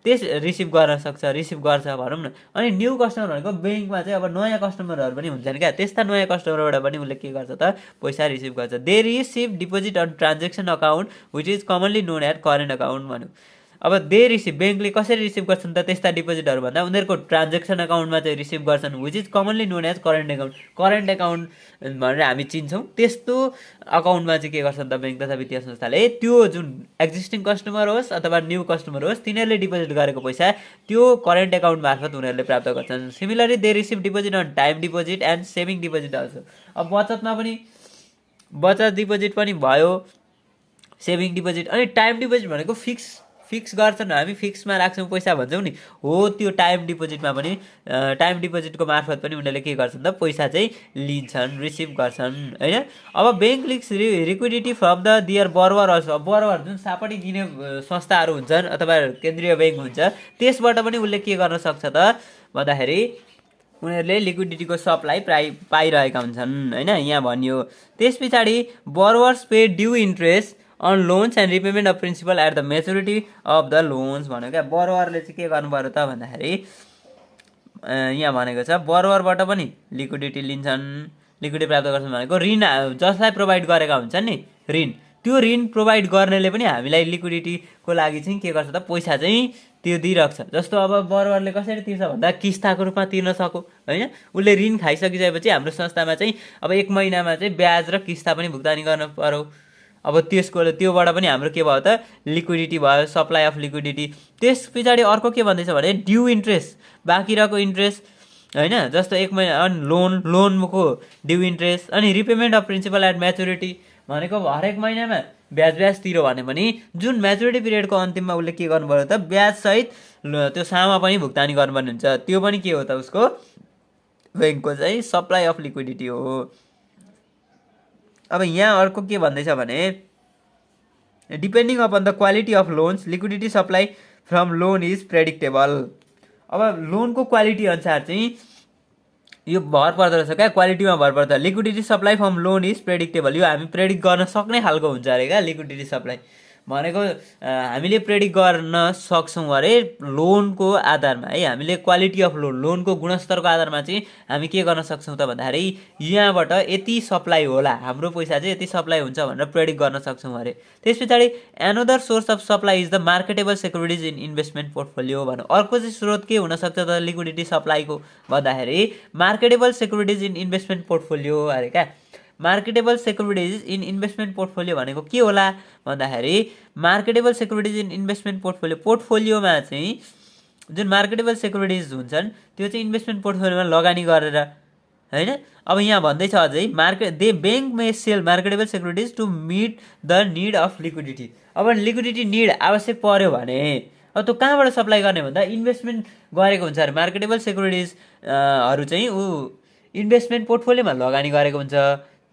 Speaker 1: त्यस रिसिभ गर्छ भनौँ न। अनि न्यू कस्टमर भनेको ब्याङ्कमा चाहिँ अब नयाँ कस्टमरहरू पनि हुन्छन् क्या, त्यस्ता नयाँ कस्टमरबाट पनि उसले के गर्छ त, पैसा रिसिभ गर्छ। They receive deposit on transaction account which is commonly known at current account भन्यो। अब दे रिसिभ, ब्याङ्कले कसरी रिसिभ गर्छन् त त्यस्ता डिपोजिटहरू भन्दा उनीहरूको ट्रान्जेक्सन अकाउन्टमा चाहिँ रिसिभ गर्छन्, which is commonly known as current account. Current account भनेर हामी चिन्छौँ, त्यस्तो अकाउन्टमा चाहिँ के गर्छन् त ब्याङ्क तथा वित्तीय संस्थाले त्यो जुन एक्जिस्टिङ कस्टमर होस् अथवा न्यू कस्टमर होस् तिनीहरूले डिपोजिट गरेको पैसा त्यो करेन्ट अकाउन्ट मार्फत उनीहरूले प्राप्त गर्छन्। Similarly they receive deposit on time deposit and saving deposit also. अब बचतमा पनि बचत डिपोजिट पनि भयो, सेभिङ डिपोजिट, अनि टाइम डिपोजिट भनेको फिक्स गर्छन्, हामी फिक्समा राख्छौँ पैसा भन्छौँ नि, हो त्यो टाइम डिपोजिटमा पनि टाइम डिपोजिटको मार्फत पनि उनीहरूले के गर्छन् त पैसा चाहिँ लिन्छन्, रिसिभ गर्छन् होइन। अब bank leaks liquidity from the their borrower also. Borrower जुन सापटी दिने संस्थाहरू हुन्छन् अथवा केन्द्रीय ब्याङ्क हुन्छ त्यसबाट पनि उसले के गर्न सक्छ त भन्दाखेरि उनीहरूले लिक्विडिटीको सप्लाई पाइरहेका हुन्छन् होइन, यहाँ भनियो। त्यस पछाडि borrowers pay due interest on loans and repayment of principal at the maturity of the loans भन्यो क्या। बरोवरले चाहिँ के गर्नु पर्यो त भन्दाखेरि यहाँ भनेको छ बरोवरबाट पनि लिक्विडिटी लिन्छन्, लिक्विडिटी प्राप्त गर्छन् भनेको ऋण जसलाई प्रोभाइड गरेका हुन्छन् नि ऋण, त्यो ऋण प्रोभाइड गर्नेले पनि हामीलाई लिक्विडिटीको लागि चाहिँ के गर्छ त पैसा चाहिँ त्यो दिइरहेको छ। जस्तो अब बरोवरले कसरी तिर्छ भन्दा किस्ताको रूपमा तिर्न सक्यो होइन, उसले ऋण खाइसकिसकेपछि हाम्रो संस्थामा चाहिँ अब 1 महिनामा चाहिँ ब्याज र किस्ता पनि भुक्तानी गर्न पर्यो। अब त्योबाट पनि हाम्रो के भयो त लिक्विडिटी भयो, सप्लाई अफ लिक्विडिटी। त्यस पछाडि अर्को के भन्दैछ भने ड्यू इन्ट्रेस्ट, बाँकी रहेको इन्ट्रेस्ट होइन, जस्तो 1 महिना अनि लोनको ड्यू इन्ट्रेस्ट, अनि repayment of principal at maturity भनेको हरेक महिनामा ब्याज तिर्यो भने पनि जुन म्याच्युरिटी पिरियडको अन्तिममा उसले के गर्नु पर्यो त ब्याजसहित त्यो सामा पनि भुक्तानी गर्नुपर्ने हुन्छ, त्यो पनि के हो त उसको ब्याङ्कको चाहिँ सप्लाई अफ लिक्विडिटी हो। अब यहाँ अर्को के भन्दैछ भने depending upon the quality of loans liquidity supply from loan is predictable. अब लोनको क्वालिटी अनुसार चाहिँ यो भर पर्दो रहेछ क्या, क्वालिटीमा भर पर्छ। Liquidity supply from loan is predictable, यो हामी प्रेडिक्ट गर्न सक्ने खालको हुन्छ अरे क्या लिक्विडिटी सप्लाई भनेको। हामीले प्रेडिक्ट गर्न सक्छौँ अरे लोनको आधारमा है, हामीले क्वालिटी अफ लोनको गुणस्तरको आधारमा चाहिँ हामी के गर्न सक्छौँ त भन्दाखेरि यहाँबाट यति सप्लाई होला, हाम्रो पैसा चाहिँ यति सप्लाई हुन्छ भनेर प्रेडिक्ट गर्न सक्छौँ अरे। त्यस पछाडि another source of supply is the marketable securities in investment portfolio भन्यो। अर्को चाहिँ स्रोत के हुनसक्छ त लिक्विडिटी सप्लाईको भन्दाखेरि marketable securities in investment portfolio अरे क्या। Marketable securities in investment portfolio भनेको के होला भन्दाखेरि मार्केटेबल सेक्युरिटिज इन इन्भेस्टमेन्ट पोर्टफोलियोमा चाहिँ जुन मार्केटेबल सेक्युरिटिज हुन्छन् त्यो चाहिँ इन्भेस्टमेन्ट पोर्टफोलियोमा लगानी गरेर होइन। अब यहाँ भन्दैछ अझै bank may sell marketable securities to meet the need of liquidity. अब लिक्विडिटी निड आवश्यक पर्यो भने अब त्यो कहाँबाट सप्लाई गर्ने भन्दा इन्भेस्टमेन्ट गरेको हुन्छ अरे। मार्केटेबल सेक्युरिटिजहरू चाहिँ इन्भेस्टमेन्ट पोर्टफोलियोमा लगानी गरेको हुन्छ,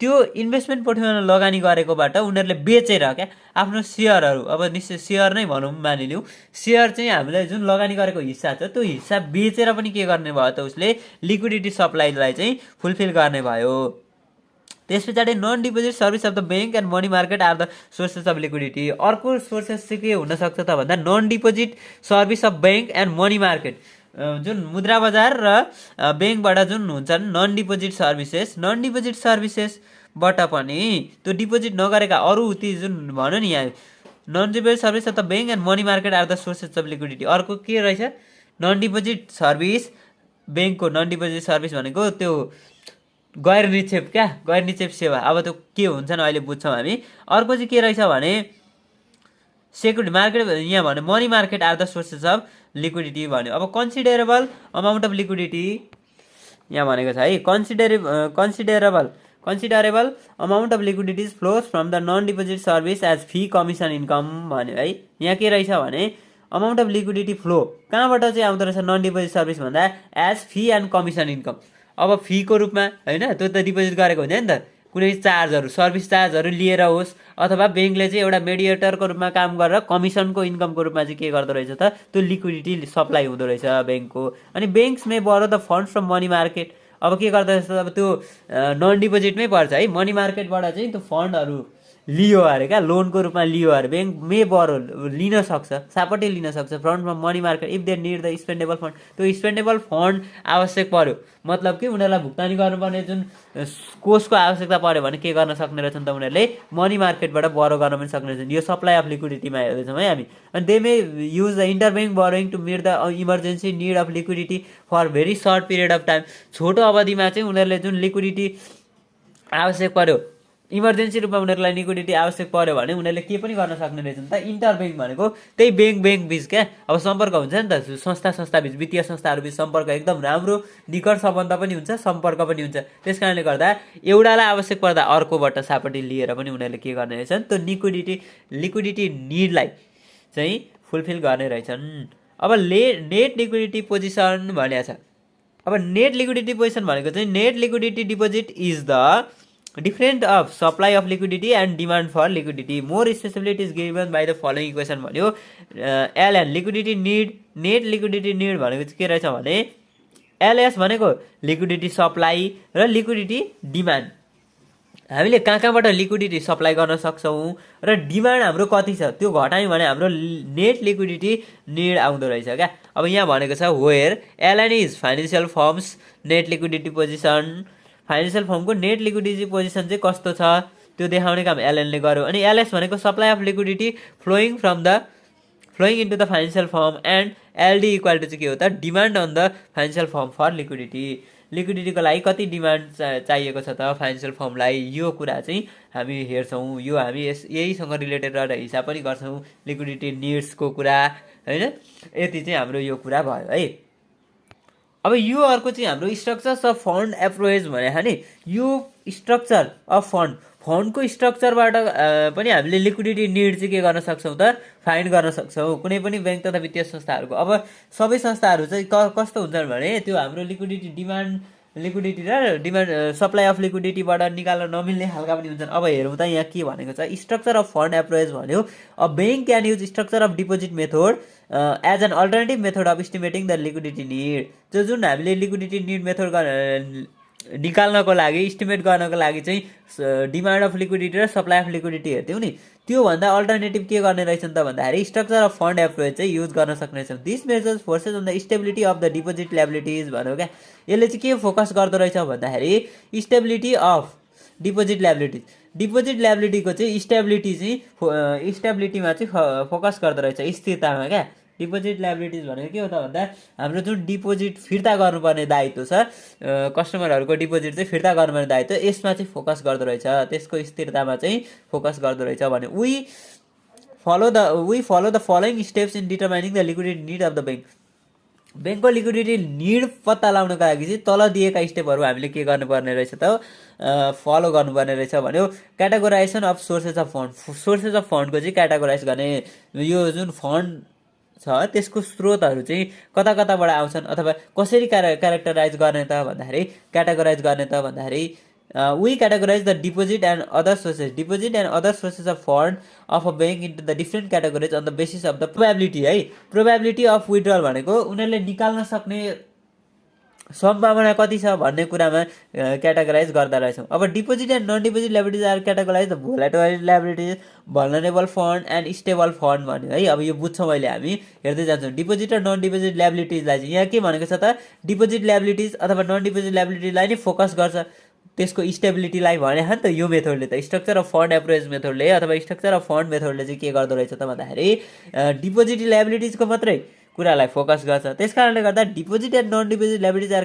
Speaker 1: त्यो इन्भेस्टमेन्ट पोर्टफोलियोमा लगानी गरेकोबाट उनीहरूले बेचेर क्या आफ्नो सेयरहरू, अब निश्चय सेयर नै भनौँ मानिलिउँ, सेयर चाहिँ हामीले जुन लगानी गरेको हिस्सा छ त्यो हिस्सा बेचेर पनि के गर्ने भयो त उसले लिक्विडिटी सप्लाईलाई चाहिँ फुलफिल गर्ने भयो। त्यस पछाडि non deposit service of the bank and money market are the sources of liquidity. अर्को सोर्सेस चाहिँ के हुनसक्छ त भन्दा non deposit service of bank and money market, जुन मुद्रा बजार र ब्याङ्कबाट जुन हुन्छन् नन डिपोजिट सर्भिसेस बाट पनि त्यो डिपोजिट नगरेका अरू ती जुन भन्यो नि यहाँ non deposit service of the bank and money market are the sources of liquidity. अर्को के रहेछ नन डिपोजिट सर्भिस, ब्याङ्कको नन डिपोजिट सर्भिस भनेको त्यो गैर निक्षेप क्या, गैर निक्षेप सेवा। अब त्यो के हुन्छन् अहिले बुझ्छौँ हामी। अर्को चाहिँ के रहेछ भने सेक्युरिटी मार्केट, यहाँ भन्यो money market are the sources of liquidity भन्यो। अब कन्सिडरेबल अमाउन्ट अफ लिक्विडिटी यहाँ भनेको छ है, considerable amount of liquidities flows from the non deposit service as fee commission income भन्यो है। यहाँ के रहेछ भने अमाउन्ट अफ लिक्विडिटी फ्लो कहाँबाट चाहिँ आउँदो रहेछ नन डिपोजिट सर्भिस भन्दा as fee and commission income. अब फीको रूपमा होइन, त्यो त डिपोजिट गरेको हुँदैन नि त, कुनै चार्जहरू सर्भिस चार्जहरू लिएर होस् अथवा ब्याङ्कले चाहिँ एउटा मेडिएटरको रूपमा काम गरेर कमिसनको इन्कमको रूपमा चाहिँ के गर्दो रहेछ त त्यो लिक्विडिटी सप्लाई हुँदो रहेछ ब्याङ्कको। अनि ब्याङ्क्स मे बरो the fund from money market. अब के गर्दो रहेछ अब त्यो नन डिपोजिटमै पर्छ है, मनी मार्केटबाट चाहिँ त्यो फन्डहरू लियो अरे क्या, लोनको रूपमा लियो अरे ब्याङ्क मे बरो लिन सक्छ, सापट्टै लिन सक्छ fund from money market if they need the spendable fund. त्यो स्पेन्डेबल फन्ड आवश्यक पर्यो मतलब कि उनीहरूलाई भुक्तानी गर्नुपर्ने जुन कोषको आवश्यकता पर्यो भने के गर्न सक्ने रहेछन् त उनीहरूले मनी मार्केटबाट बरो गर्न पनि सक्ने रहेछन्। यो सप्लाई अफ लिक्विडिटीमा हेर्दैछौँ है हामी। अनि they may use the interbank borrowing to meet the emergency need of liquidity for very short period of time. छोटो अवधिमा चाहिँ उनीहरूले जुन लिक्विडिटी आवश्यक पर्यो, इमर्जेन्सी रूपमा उनीहरूलाई लिक्विडिटी आवश्यक पर्यो भने उनीहरूले के पनि गर्न सक्ने रहेछन् त। इन्टर ब्याङ्क भनेको त्यही ब्याङ्क बिच क्या, अब सम्पर्क हुन्छ नि त संस्था बिच, वित्तीय संस्थाहरू बिच सम्पर्क एकदम राम्रो निकट सम्बन्ध पनि हुन्छ, सम्पर्क पनि हुन्छ। त्यस कारणले गर्दा एउटालाई आवश्यक पर्दा अर्कोबाट सापट्टि लिएर पनि उनीहरूले के गर्ने रहेछन् त्यो लिक्विडिटी निडलाई चाहिँ फुलफिल गर्ने रहेछन्। अब नेट लिक्विडिटी पोजिसन भनेको छ। अब नेट लिक्विडिटी पोजिसन भनेको चाहिँ net liquidity deposit is the different of supply of liquidity and demand for liquidity. More specifically it is given by the following equation भन्यो LN liquidity need, net liquidity need भनेको चाहिँ के रहेछ भने LS भनेको लिक्विडिटी सप्लाई र लिक्विडिटी डिमान्ड। हामीले कहाँबाट लिक्विडिटी सप्लाई गर्न सक्छौँ र डिमान्ड हाम्रो कति छ त्यो घटायौँ भने हाम्रो नेट लिक्विडिटी निड आउँदो रहेछ क्या। अब यहाँ भनेको छ where LN is financial firms net liquidity position. Financial फर्मको नेट लिक्विडिटी पोजिसन चाहिँ कस्तो छ त्यो देखाउने काम एलएनले गर्यो। अनि एलएस भनेको supply of liquidity flowing into the financial firm and LD equal to चाहिँ के हो त demand on the financial firm for liquidity. लिक्विडिटीको लागि कति डिमान्ड चाहिएको छ त फाइनेन्सियल फर्मलाई, यो कुरा चाहिँ हामी हेर्छौँ। यो हामी यहीसँग रिलेटेड रहेर हिसाब पनि गर्छौँ लिक्विडिटी निड्सको कुरा होइन। यति चाहिँ हाम्रो यो कुरा भयो है। अब यो अर्को चाहिँ हाम्रो स्ट्रक्चर्स अफ फन्ड एप्रोच भने नि, यो स्ट्रक्चर अफ फन्डको स्ट्रक्चरबाट पनि हामीले लिक्विडिटी निड चाहिँ के गर्न सक्छौँ त फाइन्ड गर्न सक्छौँ कुनै पनि ब्याङ्क तथा वित्तीय संस्थाहरूको। अब सबै संस्थाहरू चाहिँ कस्तो हुन्छन् भने त्यो हाम्रो लिक्विडिटी र डिमान्ड सप्लाई अफ लिक्विडिटीबाट निकाल्न नमिल्ने खालका पनि हुन्छन्। अब हेरौँ त यहाँ के भनेको छ स्ट्रक्चर अफ फन्ड एप्रोच भन्यो uh bank can use structure of deposit method as an alternative method of estimating the liquidity need. त्यो जुन हामीले लिक्विडिटी निड मेथड निकाल्नको लागि इस्टिमेट गर्नको लागि चाहिँ डिमान्ड अफ लिक्विडिटी र सप्लाई अफ लिक्विडिटी हेर्थ्यौँ नि, त्योभन्दा अल्टरनेटिभ के गर्ने रहेछन् त भन्दाखेरि स्ट्रक्चर अफ फन्ड एप्रोच चाहिँ युज गर्न सक्ने छौँ। This measures forces on the stability of the deposit liabilities भन्यो क्या। यसले चाहिँ के फोकस गर्दो रहेछ भन्दाखेरि stability of deposit liabilities. Deposit ल्याबिलिटीको चाहिँ स्टेबिलिटीमा चाहिँ फोकस गर्दो रहेछ, स्थिरतामा क्या। डिपोजिट ल्याबिलिटिज भनेको के हो त भन्दा हाम्रो जुन डिपोजिट फिर्ता गर्नुपर्ने दायित्व छ, कस्टमरहरूको डिपोजिट चाहिँ फिर्ता गर्नुपर्ने दायित्व, यसमा चाहिँ फोकस गर्दो रहेछ, त्यसको स्थिरतामा चाहिँ फोकस गर्दो रहेछ भने we follow the following steps in determining the liquidity need of the bank. ब्याङ्कको लिक्विडिटी निड पत्ता लगाउनको लागि चाहिँ तल दिएका स्टेपहरू हामीले के गर्नुपर्ने रहेछ त फलो गर्नुपर्ने रहेछ भन्यो। क्याटेगोराइजेसन अफ सोर्सेस अफ फन्डको चाहिँ क्याटेगोराइज गर्ने, यो जुन फन्ड छ त्यसको स्रोतहरू चाहिँ कता कताबाट आउँछन् अथवा कसरी क्यारेक्टराइज गर्ने त भन्दाखेरि we categorise the deposit and other sources of fund of a bank into the different categories on the basis of the probability है। प्रोबेबिलिटी अफ विड्रल भनेको उनीहरूले निकाल्न सक्ने सम्भावना कति छ भन्ने कुरामा क्याटेगोराइज गर्दा रहेछौँ। अब deposit and non deposit liabilities are categorise the volatile liabilities, vulnerable fund and stable fund भन्यो है। अब यो बुझ्छौँ अहिले हामी हेर्दै जान्छौँ। डिपोजिट र नन डिपोजिट ल्याबिलिटिजलाई चाहिँ यहाँ के भनेको छ त डिपोजिट ल्याबिलिटिज अथवा नन डिपोजिट ल्याबिलिटीलाई नै फोकस गर्छ। त्यसको स्टेबिलिटीलाई भने नि त यो मेथडले त स्ट्रक्चर अफ फन्ड एप्रोच मेथडले अथवा स्ट्रक्चर अफ फन्ड मेथडले चाहिँ के गर्दो रहेछ त भन्दाखेरि डिपोजिट लायबिलिटिजको मात्रै कुरालाई फोकस गर्छ। त्यस कारणले गर्दा deposit and non deposit liabilities are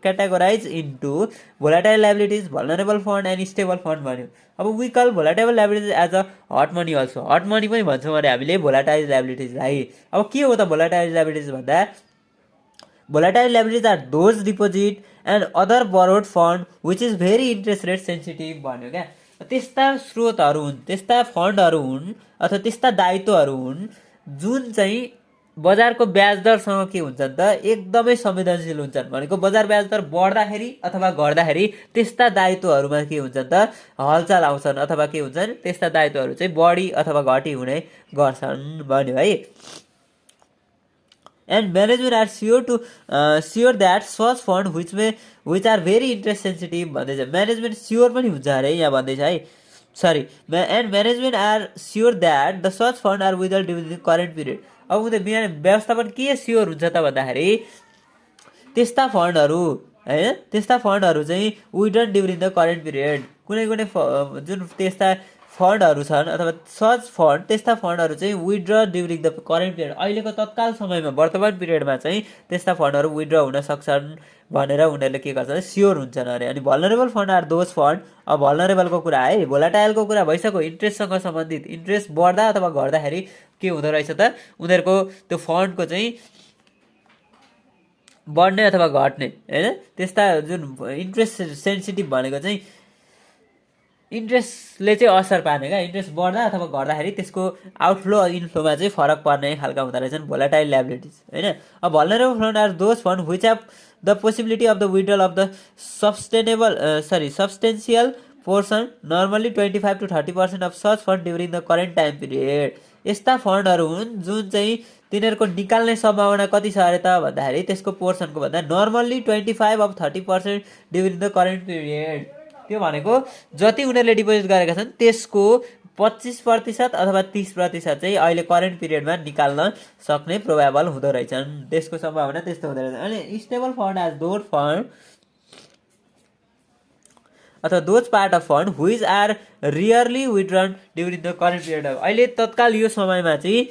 Speaker 1: categorise into volatile liabilities, vulnerable fund and stable fund भन्यो। अब we call volatile liabilities as a hot money also. Hot money पनि भन्छौँ अरे हामीले भोलाटाइल लायबिलिटिजलाई। अब के हो त भोलाटाइल लायबिलिटिज भन्दा volatile liabilities are those deposit and other borrowed fund which is very interest rate sensitive भन्यो क्या। त्यस्ता स्रोतहरू हुन्, त्यस्ता फन्डहरू हुन् अथवा त्यस्ता दायित्वहरू हुन् जुन चाहिँ बजारको ब्याज दरसँग के हुन्छन् त एकदमै संवेदनशील हुन्छन्। भनेको बजार ब्याज दर बढ्दाखेरि अथवा घट्दाखेरि त्यस्ता दायित्वहरूमा के हुन्छन् त हलचल आउँछन् अथवा के हुन्छन् त्यस्ता दायित्वहरू चाहिँ बढी अथवा घटी हुने गर्छन् भन्यो है। And management are sure that such fund which are very interest sensitive भन्दैछ। म्यानेजमेन्ट स्योर पनि हुन्छ अरे यहाँ भन्दैछ है, sorry. And management are sure that the such fund are withdrawal during the current period. अब उनीहरू व्यवस्थापन के स्योर हुन्छ त भन्दाखेरि त्यस्ता फन्डहरू होइन, त्यस्ता फन्डहरू चाहिँ विड्रन ड्युरिङ द करेन्ट पिरियड। कुनै जुन त्यस्ता फन्डहरू छन् अथवा सच फन्ड त्यस्ता फन्डहरू चाहिँ withdraw during the current period, अहिलेको तत्काल समयमा वर्तमान पिरियडमा चाहिँ त्यस्ता फन्डहरू विड्र हुन सक्छन् भनेर उनीहरूले के गर्छन् स्योर हुन्छन् अरे। अनि vulnerable fund are those fund. अब भल्नरेबलको कुरा है, भोलाटाइलको कुरा भइसक्यो, इन्ट्रेस्टसँग सम्बन्धित। इन्ट्रेस्ट बढ्दा अथवा घट्दाखेरि के हुँदो रहेछ त उनीहरूको त्यो फन्डको चाहिँ बढ्ने अथवा घट्ने होइन, त्यस्ता जुन इन्ट्रेस्ट सेन्सिटिभ भनेको चाहिँ इन्ट्रेस्टले चाहिँ असर पार्ने क्या। इन्ट्रेस्ट बढ्दा अथवा घट्दाखेरि त्यसको आउटफ्लो इनफ्लोमा चाहिँ फरक पर्ने खालका हुँदो रहेछन् भोलाटाइल लायबिलिटिज होइन। अब vulnerable fund are those fund which have the possibility of the withdrawal of the substantial portion normally 25 to 30% of such fund during the current time period. यस्ता फन्डहरू हुन् जुन चाहिँ तिनीहरूको निकाल्ने सम्भावना कति छ अरे त भन्दाखेरि त्यसको पोर्सनको भन्दा normally 25 of 30% during the current period. त्यो भनेको जति उनीहरूले डिपोजिट गरेका छन् त्यसको 25% अथवा 30% चाहिँ अहिले करेन्ट पिरियडमा निकाल्न सक्ने प्रोबेबल हुँदो रहेछन्, त्यसको सम्भावना त्यस्तो हुँदो रहेछ। अनि stable fund as those fund अथवा those part of fund which are rarely withdrawn during the current period. अहिले तत्काल यो समयमा चाहिँ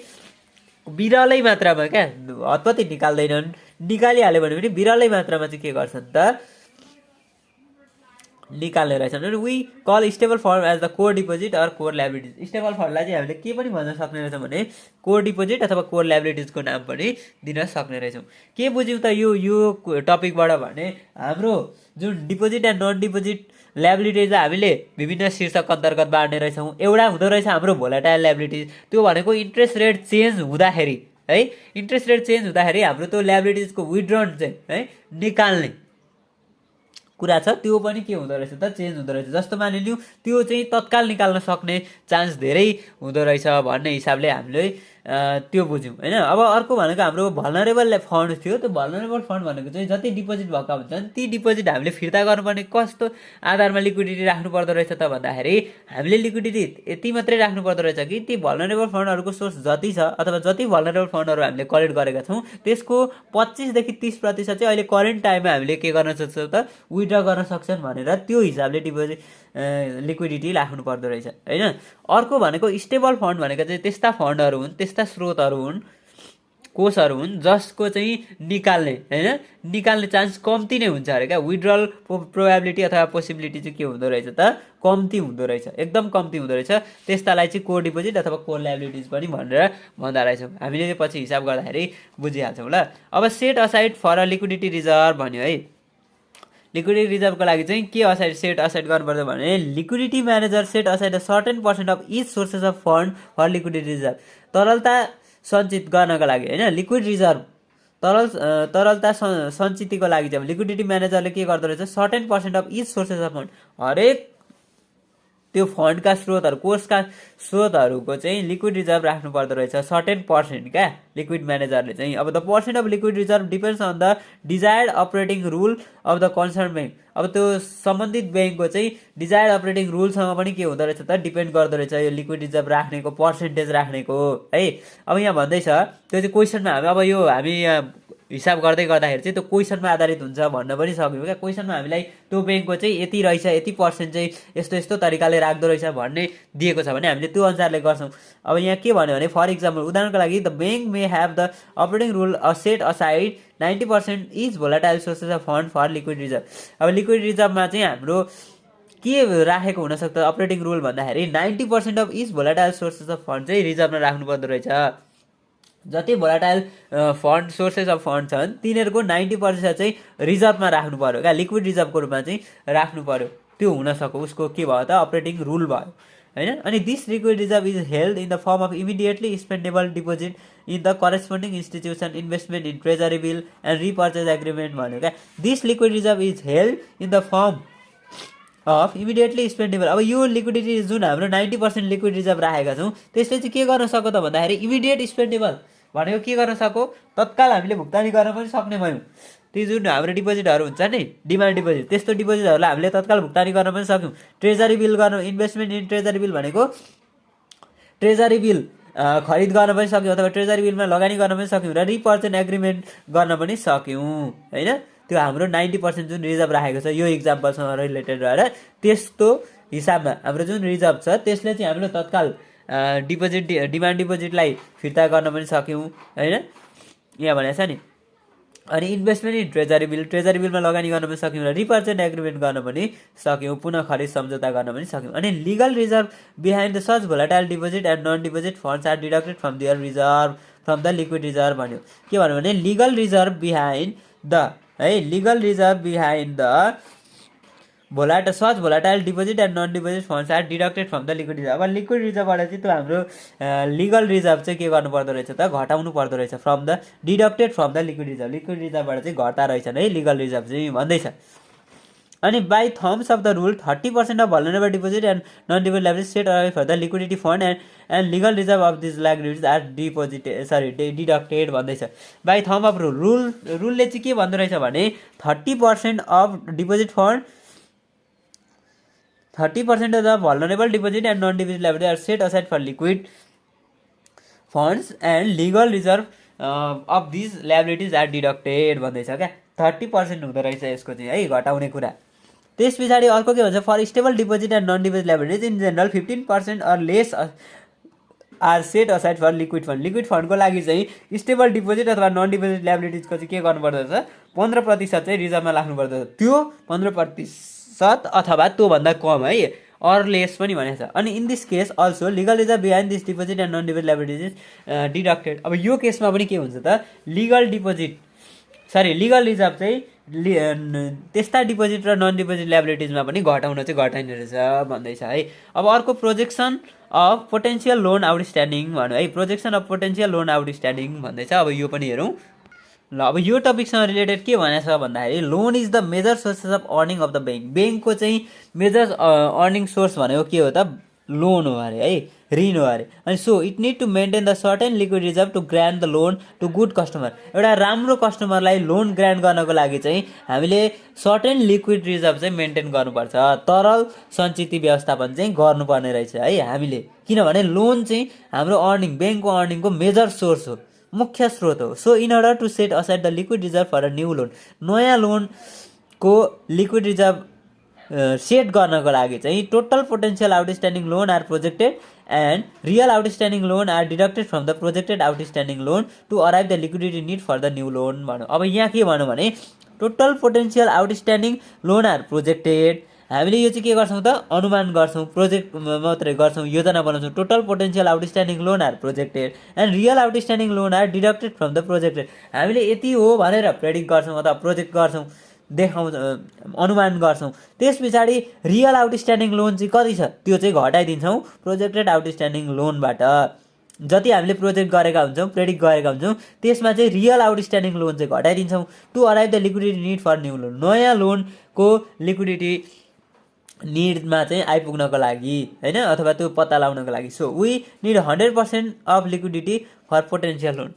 Speaker 1: बिरलै मात्रामा क्या हतपति निकाल्दैनन्, निकालिहाल्यो भने पनि बिरलै मात्रामा चाहिँ के गर्छन् त निकाल्ने रहेछन्। अनि we call stable fund as the core deposit or core liabilities. Stable फन्डलाई चाहिँ हामीले के पनि भन्न सक्ने रहेछौँ भने कोर डिपोजिट अथवा कोर लायबिलिटिजको नाम पनि दिन सक्ने रहेछौँ। के बुझ्यौँ त यो टपिकबाट भने हाम्रो जुन डिपोजिट एन्ड नन डिपोजिट लायबिलिटिजलाई हामीले विभिन्न शीर्षक अन्तर्गत बाँड्ने रहेछौँ। एउटा हुँदो रहेछ हाम्रो भोलाटाइल लायबिलिटिज, त्यो भनेको इन्ट्रेस्ट रेट चेन्ज हुँदाखेरि है, इन्ट्रेस्ट रेट चेन्ज हुँदाखेरि हाम्रो त्यो लायबिलिटिजको विड्रन चाहिँ है निकाल्ने कुरा छ, त्यो पनि के हुँदो रहेछ त चेन्ज हुँदो रहेछ। जस्तो मानिलिउँ त्यो चाहिँ तत्काल निकाल्न सक्ने चान्स धेरै हुँदो रहेछ भन्ने हिसाबले हामीले त्यो बुझ्यौँ होइन। अब अर्को भनेको हाम्रो भल्नरेबल फन्ड थियो। त्यो भल्नरेबल फन्ड भनेको चाहिँ जति डिपोजिट भएका हुन्छन् ती डिपोजिट हामीले फिर्ता गर्नुपर्ने कस्तो आधारमा लिक्विडिटी राख्नु पर्दो रहेछ त भन्दाखेरि हामीले लिक्विडिटी यति मात्रै राख्नु पर्दो रहेछ कि ती भल्नरेबल फन्डहरूको सोर्स जति छ अथवा जति भल्नरेबल फन्डहरू हामीले कलेक्ट गरेका छौँ त्यसको 25 देखि 30% चाहिँ अहिले करेन्ट टाइममा हामीले के गर्न सक्छौँ त विड्र गर्न सक्छन् भनेर त्यो हिसाबले डिपोजिट लिक्विडिटी राख्नु पर्दो रहेछ होइन। अर्को भनेको स्टेबल फन्ड भनेको चाहिँ त्यस्ता फन्डहरू हुन्, त्यस्ता स्रोतहरू हुन्, कोषहरू हुन् जसको चाहिँ निकाल्ने चान्स कम्ती नै हुन्छ अरे क्या। विड्रल प्रोबेबिलिटी अथवा पोसिबिलिटी चाहिँ के हुँदो रहेछ त कम्ती हुँदो रहेछ, एकदम कम्ती हुँदो रहेछ। त्यस्तालाई चाहिँ कोर डिपोजिट अथवा कोर लायबिलिटिज पनि भनेर भन्दा रहेछौँ। हामीले पछि हिसाब गर्दाखेरि बुझिहाल्छौँ ल। अब set aside for a liquidity reserve भन्यो है। लिक्विडिटी रिजर्भको लागि चाहिँ के सेट असाइड गर्नुपर्छ भने liquidity manager set aside a certain percent of each sources of fund for liquidity reserve. तरलता सञ्चित गर्नका लागि होइन, लिक्विड रिजर्भ तरलता सञ्चितको लागि चाहिँ लिक्विडिटी म्यानेजरले के गर्दो रहेछ certain percent of each sources of fund, हरेक त्यो फन्डका स्रोतहरू कोषका स्रोतहरूको चाहिँ लिक्विड रिजर्भ राख्नु पर्दो रहेछ सर्टेन पर्सेन्ट क्या लिक्विड म्यानेजरले चाहिँ। अब the percent of liquid reserve depends on the desired operating rule of the concern bank. अब त्यो सम्बन्धित ब्याङ्कको चाहिँ डिजायर्ड अपरेटिङ रुलसँग पनि के हुँदो रहेछ त डिपेन्ड गर्दो रहेछ यो लिक्विड रिजर्भ राख्नेको पर्सेन्टेज राख्नेको है। अब यहाँ भन्दैछ त्यो चाहिँ क्वेसनमा अब यो हामी यहाँ हिसाब गर्दै गर्दाखेरि चाहिँ त्यो क्वेसनमा आधारित हुन्छ भन्न पनि सक्यौँ क्या। क्वेसनमा हामीलाई त्यो ब्याङ्कको चाहिँ यति रहेछ, यति पर्सेन्ट चाहिँ यस्तो यस्तो तरिकाले राख्दो रहेछ भन्ने दिएको छ भने हामीले त्यो अनुसारले गर्छौँ। अब यहाँ के भन्यो भने फर इक्जाम्पल उदाहरणको लागि the bank may have the operating rule set aside 90% is volatile sources of fund for liquid reserve. अब लिक्विड रिजर्भमा चाहिँ हाम्रो के राखेको हुनसक्छ अपरेटिङ रुल भन्दाखेरि 90% of is volatile sources of fund चाहिँ रिजर्भमा राख्नुपर्दो रहेछ। जति volatile fund sources of fund छन् तिनीहरूको 90% चाहिँ रिजर्भमा राख्नु पऱ्यो क्या, लिक्विड रिजर्भको रूपमा चाहिँ राख्नु पऱ्यो। त्यो हुन सक्यो उसको के भयो त अपरेटिङ रुल भयो हैन। अनि this liquid reserve is held in the form of immediately spendable deposit in the corresponding institution, investment in treasury bill and repurchase agreement भन्यो क्या। This liquid reserve is held in the form of immediately spendable. अब यो लिक्विडिटी जुन हाम्रो 90% लिक्विड रिजर्भ राखेका छौँ त्यसले चाहिँ के गर्न सक्यो त भन्दाखेरि इमिडिएट स्पेन्डेबल भनेको के गर्न सक्यो तत्काल हामीले भुक्तानी गर्न पनि सक्ने भयौँ। त्यो जुन हाम्रो डिपोजिटहरू हुन्छ नि डिमान्ड डिपोजिट त्यस्तो डिपोजिटहरूलाई हामीले तत्काल भुक्तानी गर्न पनि सक्यौँ। ट्रेजरी बिल गर्न इन्भेस्टमेन्ट इन ट्रेजरी बिल भनेको ट्रेजरी बिल खरिद गर्न पनि सक्यौँ अथवा ट्रेजरी बिलमा लगानी गर्न पनि सक्यौँ र रिपर्चेज एग्रिमेन्ट गर्न पनि सक्यौँ हैन। त्यो हाम्रो 90% जुन रिजर्भ राखेको छ यो इक्जाम्पलसँग रिलेटेड रहेर त्यस्तो हिसाबमा हाम्रो जुन रिजर्भ छ त्यसले चाहिँ हाम्रो तत्काल डिपोजिट डिमान्ड डिपोजिटलाई फिर्ता गर्न पनि सक्यौँ हैन यहाँ भनेको छ नि। अनि इन्भेस्टमेन्ट इन ट्रेजरी बिलमा लगानी गर्न पनि सक्यौँ र रिपर्चेज एग्रिमेन्ट गर्न पनि सक्यौँ, पुनः खरिद सम्झौता गर्न पनि सक्यौँ। अनि legal reserve behind the such volatile deposit and non deposit funds are deducted from their reserve from the liquid reserve भन्यो। के भन्यो भने legal reserve behind the legal reserve behind the such volatile deposit and non deposit funds are deducted from the liquid reserve. अब लिक्विड रिजर्भबाट चाहिँ त्यो हाम्रो लिगल रिजर्भ चाहिँ के गर्नु पर्दो रहेछ त घटाउनु पर्दो रहेछ from the deducted from the liquid reserve. Liquid रिजर्भबाट चाहिँ घट्दा रहेछन् है लिगल रिजर्भ चाहिँ भन्दैछ। अनि by thumbs of the rule 30% of vulnerable deposit and non deposit liability set arrive for the liquidity fund and legal reserve of this liabilities are deducted भन्दैछ। बाई थम अफ रुलले चाहिँ के भन्दो रहेछ भने 30% of deposit fund 30% of the vulnerable deposit and non-deposit liability are set aside for liquid funds and legal reserve of these liabilities are deducted भन्दैछ क्या। 30% हुँदो रहेछ यसको चाहिँ है घटाउने कुरा। त्यस पछाडि अर्को के भन्छ for stable deposit and non deposit liabilities in general 15% or less are set aside for liquid fund. Liquid फन्डको लागि चाहिँ स्टेबल डिपोजिट अथवा नन डिपोजिट लाइबिलिटिजको चाहिँ के गर्नुपर्दो रहेछ 15% चाहिँ रिजर्भमा राख्नुपर्दो रहेछ। त्यो 15% अथवा त्योभन्दा कम है अर लेस पनि भनेको छ। अनि in this case also legal reserve behind this deposit and non deposit liabilities is deducted. अब यो केसमा पनि के हुन्छ त लिगल रिजर्भ चाहिँ त्यस्ता डिपोजिट र नन डिपोजिट लाइबिलिटिजमा पनि घटाउन चाहिँ घटाइने रहेछ भन्दैछ है। अब अर्को projection of potential loan outstanding भन्यो है। Projection of potential loan outstanding भन्दैछ। अब यो पनि हेरौँ ल। अब यो टपिकसँग रिलेटेड के भनेको छ भन्दाखेरि loan is the major sources of earning of the bank. ब्याङ्कको चाहिँ मेजर अर्निङ सोर्स भनेको के हो त लोन हो अरे है, ऋण हो अरे। अनि so it need to maintain the certain liquid reserve to grant the loan to good customer. एउटा राम्रो कस्टमरलाई लोन ग्रान्ट गर्नको लागि चाहिँ हामीले सर्टेन लिक्विड रिजर्भ चाहिँ मेन्टेन गर्नुपर्छ, तरल सञ्चित व्यवस्थापन चाहिँ गर्नुपर्ने रहेछ है हामीले। किनभने लोन चाहिँ हाम्रो अर्निङ ब्याङ्कको अर्निङको मेजर सोर्स हो, मुख्य स्रोत हो। So in order to set aside the liquid reserve for a new loan, नयाँ लोनको लिक्विड रिजर्भ सेट गर्नको लागि चाहिँ total potential outstanding loan are projected and real outstanding loan are deducted from the projected outstanding loan to arrive the liquidity need for the new loan भनौँ। अब यहाँ के भनौँ भने total potential outstanding loan are projected. हामीले यो चाहिँ के गर्छौँ त अनुमान गर्छौँ, प्रोजेक्ट मात्रै गर्छौँ, योजना बनाउँछौँ। Total potential outstanding loan are projected and real outstanding loan are deducted from the projected. हामीले यति हो भनेर प्रेडिक्ट गर्छौँ अथवा प्रोजेक्ट गर्छौँ, अनुमान गर्छौँ। त्यस पछाडि रियल आउटस्ट्यान्डिङ लोन चाहिँ कति छ त्यो चाहिँ घटाइदिन्छौँ प्रोजेक्टेड आउटस्ट्यान्डिङ लोनबाट। जति हामीले प्रोजेक्ट गरेका हुन्छौँ, प्रेडिक्ट गरेका हुन्छौँ, त्यसमा चाहिँ रियल आउटस्ट्यान्डिङ लोन चाहिँ घटाइदिन्छौँ to arrive the liquidity need for new loan. नयाँ लोनको लिक्विडिटी निडमा चाहिँ आइपुग्नको लागि होइन अथवा त्यो पत्ता लगाउनको लागि। So we need 100% of liquidity for potential loan.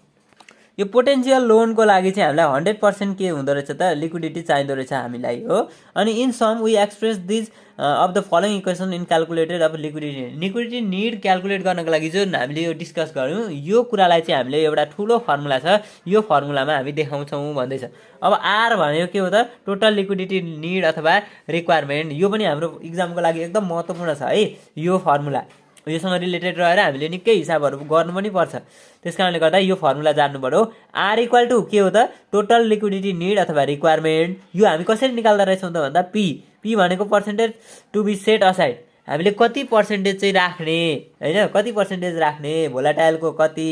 Speaker 1: यो पोटेन्सियल लोनको लागि चाहिँ हामीलाई 100% के हुँदो रहेछ त लिक्विडिटी चाहिँदो रहेछ हामीलाई हो। अनि in some we express this of the following equation in calculated of liquidity need calculate गर्नको लागि जुन हामीले यो डिस्कस गऱ्यौँ यो कुरालाई चाहिँ हामीले एउटा ठुलो फर्मुला छ यो फर्मुलामा हामी देखाउँछौँ भन्दैछ। अब आर भनेको के हो त टोटल लिक्विडिटी निड अथवा रिक्वायरमेन्ट। यो पनि हाम्रो इक्जामको लागि एकदम महत्त्वपूर्ण छ है। यो फर्मुला योसँग रिलेटेड रहेर हामीले निकै हिसाबहरू गर्नु पनि पर्छ। त्यस कारणले गर्दा यो फर्मुला जान्नु पर्यो। आर इक्वल टु के हो त टोटल लिक्विडिटी निड अथवा रिक्वायरमेन्ट। यो हामी कसरी निकाल्दा रहेछौँ त भन्दा पी भनेको percentage to be set aside. हामीले कति पर्सेन्टेज चाहिँ राख्ने होइन कति पर्सेन्टेज राख्ने भोलाटाइलको कति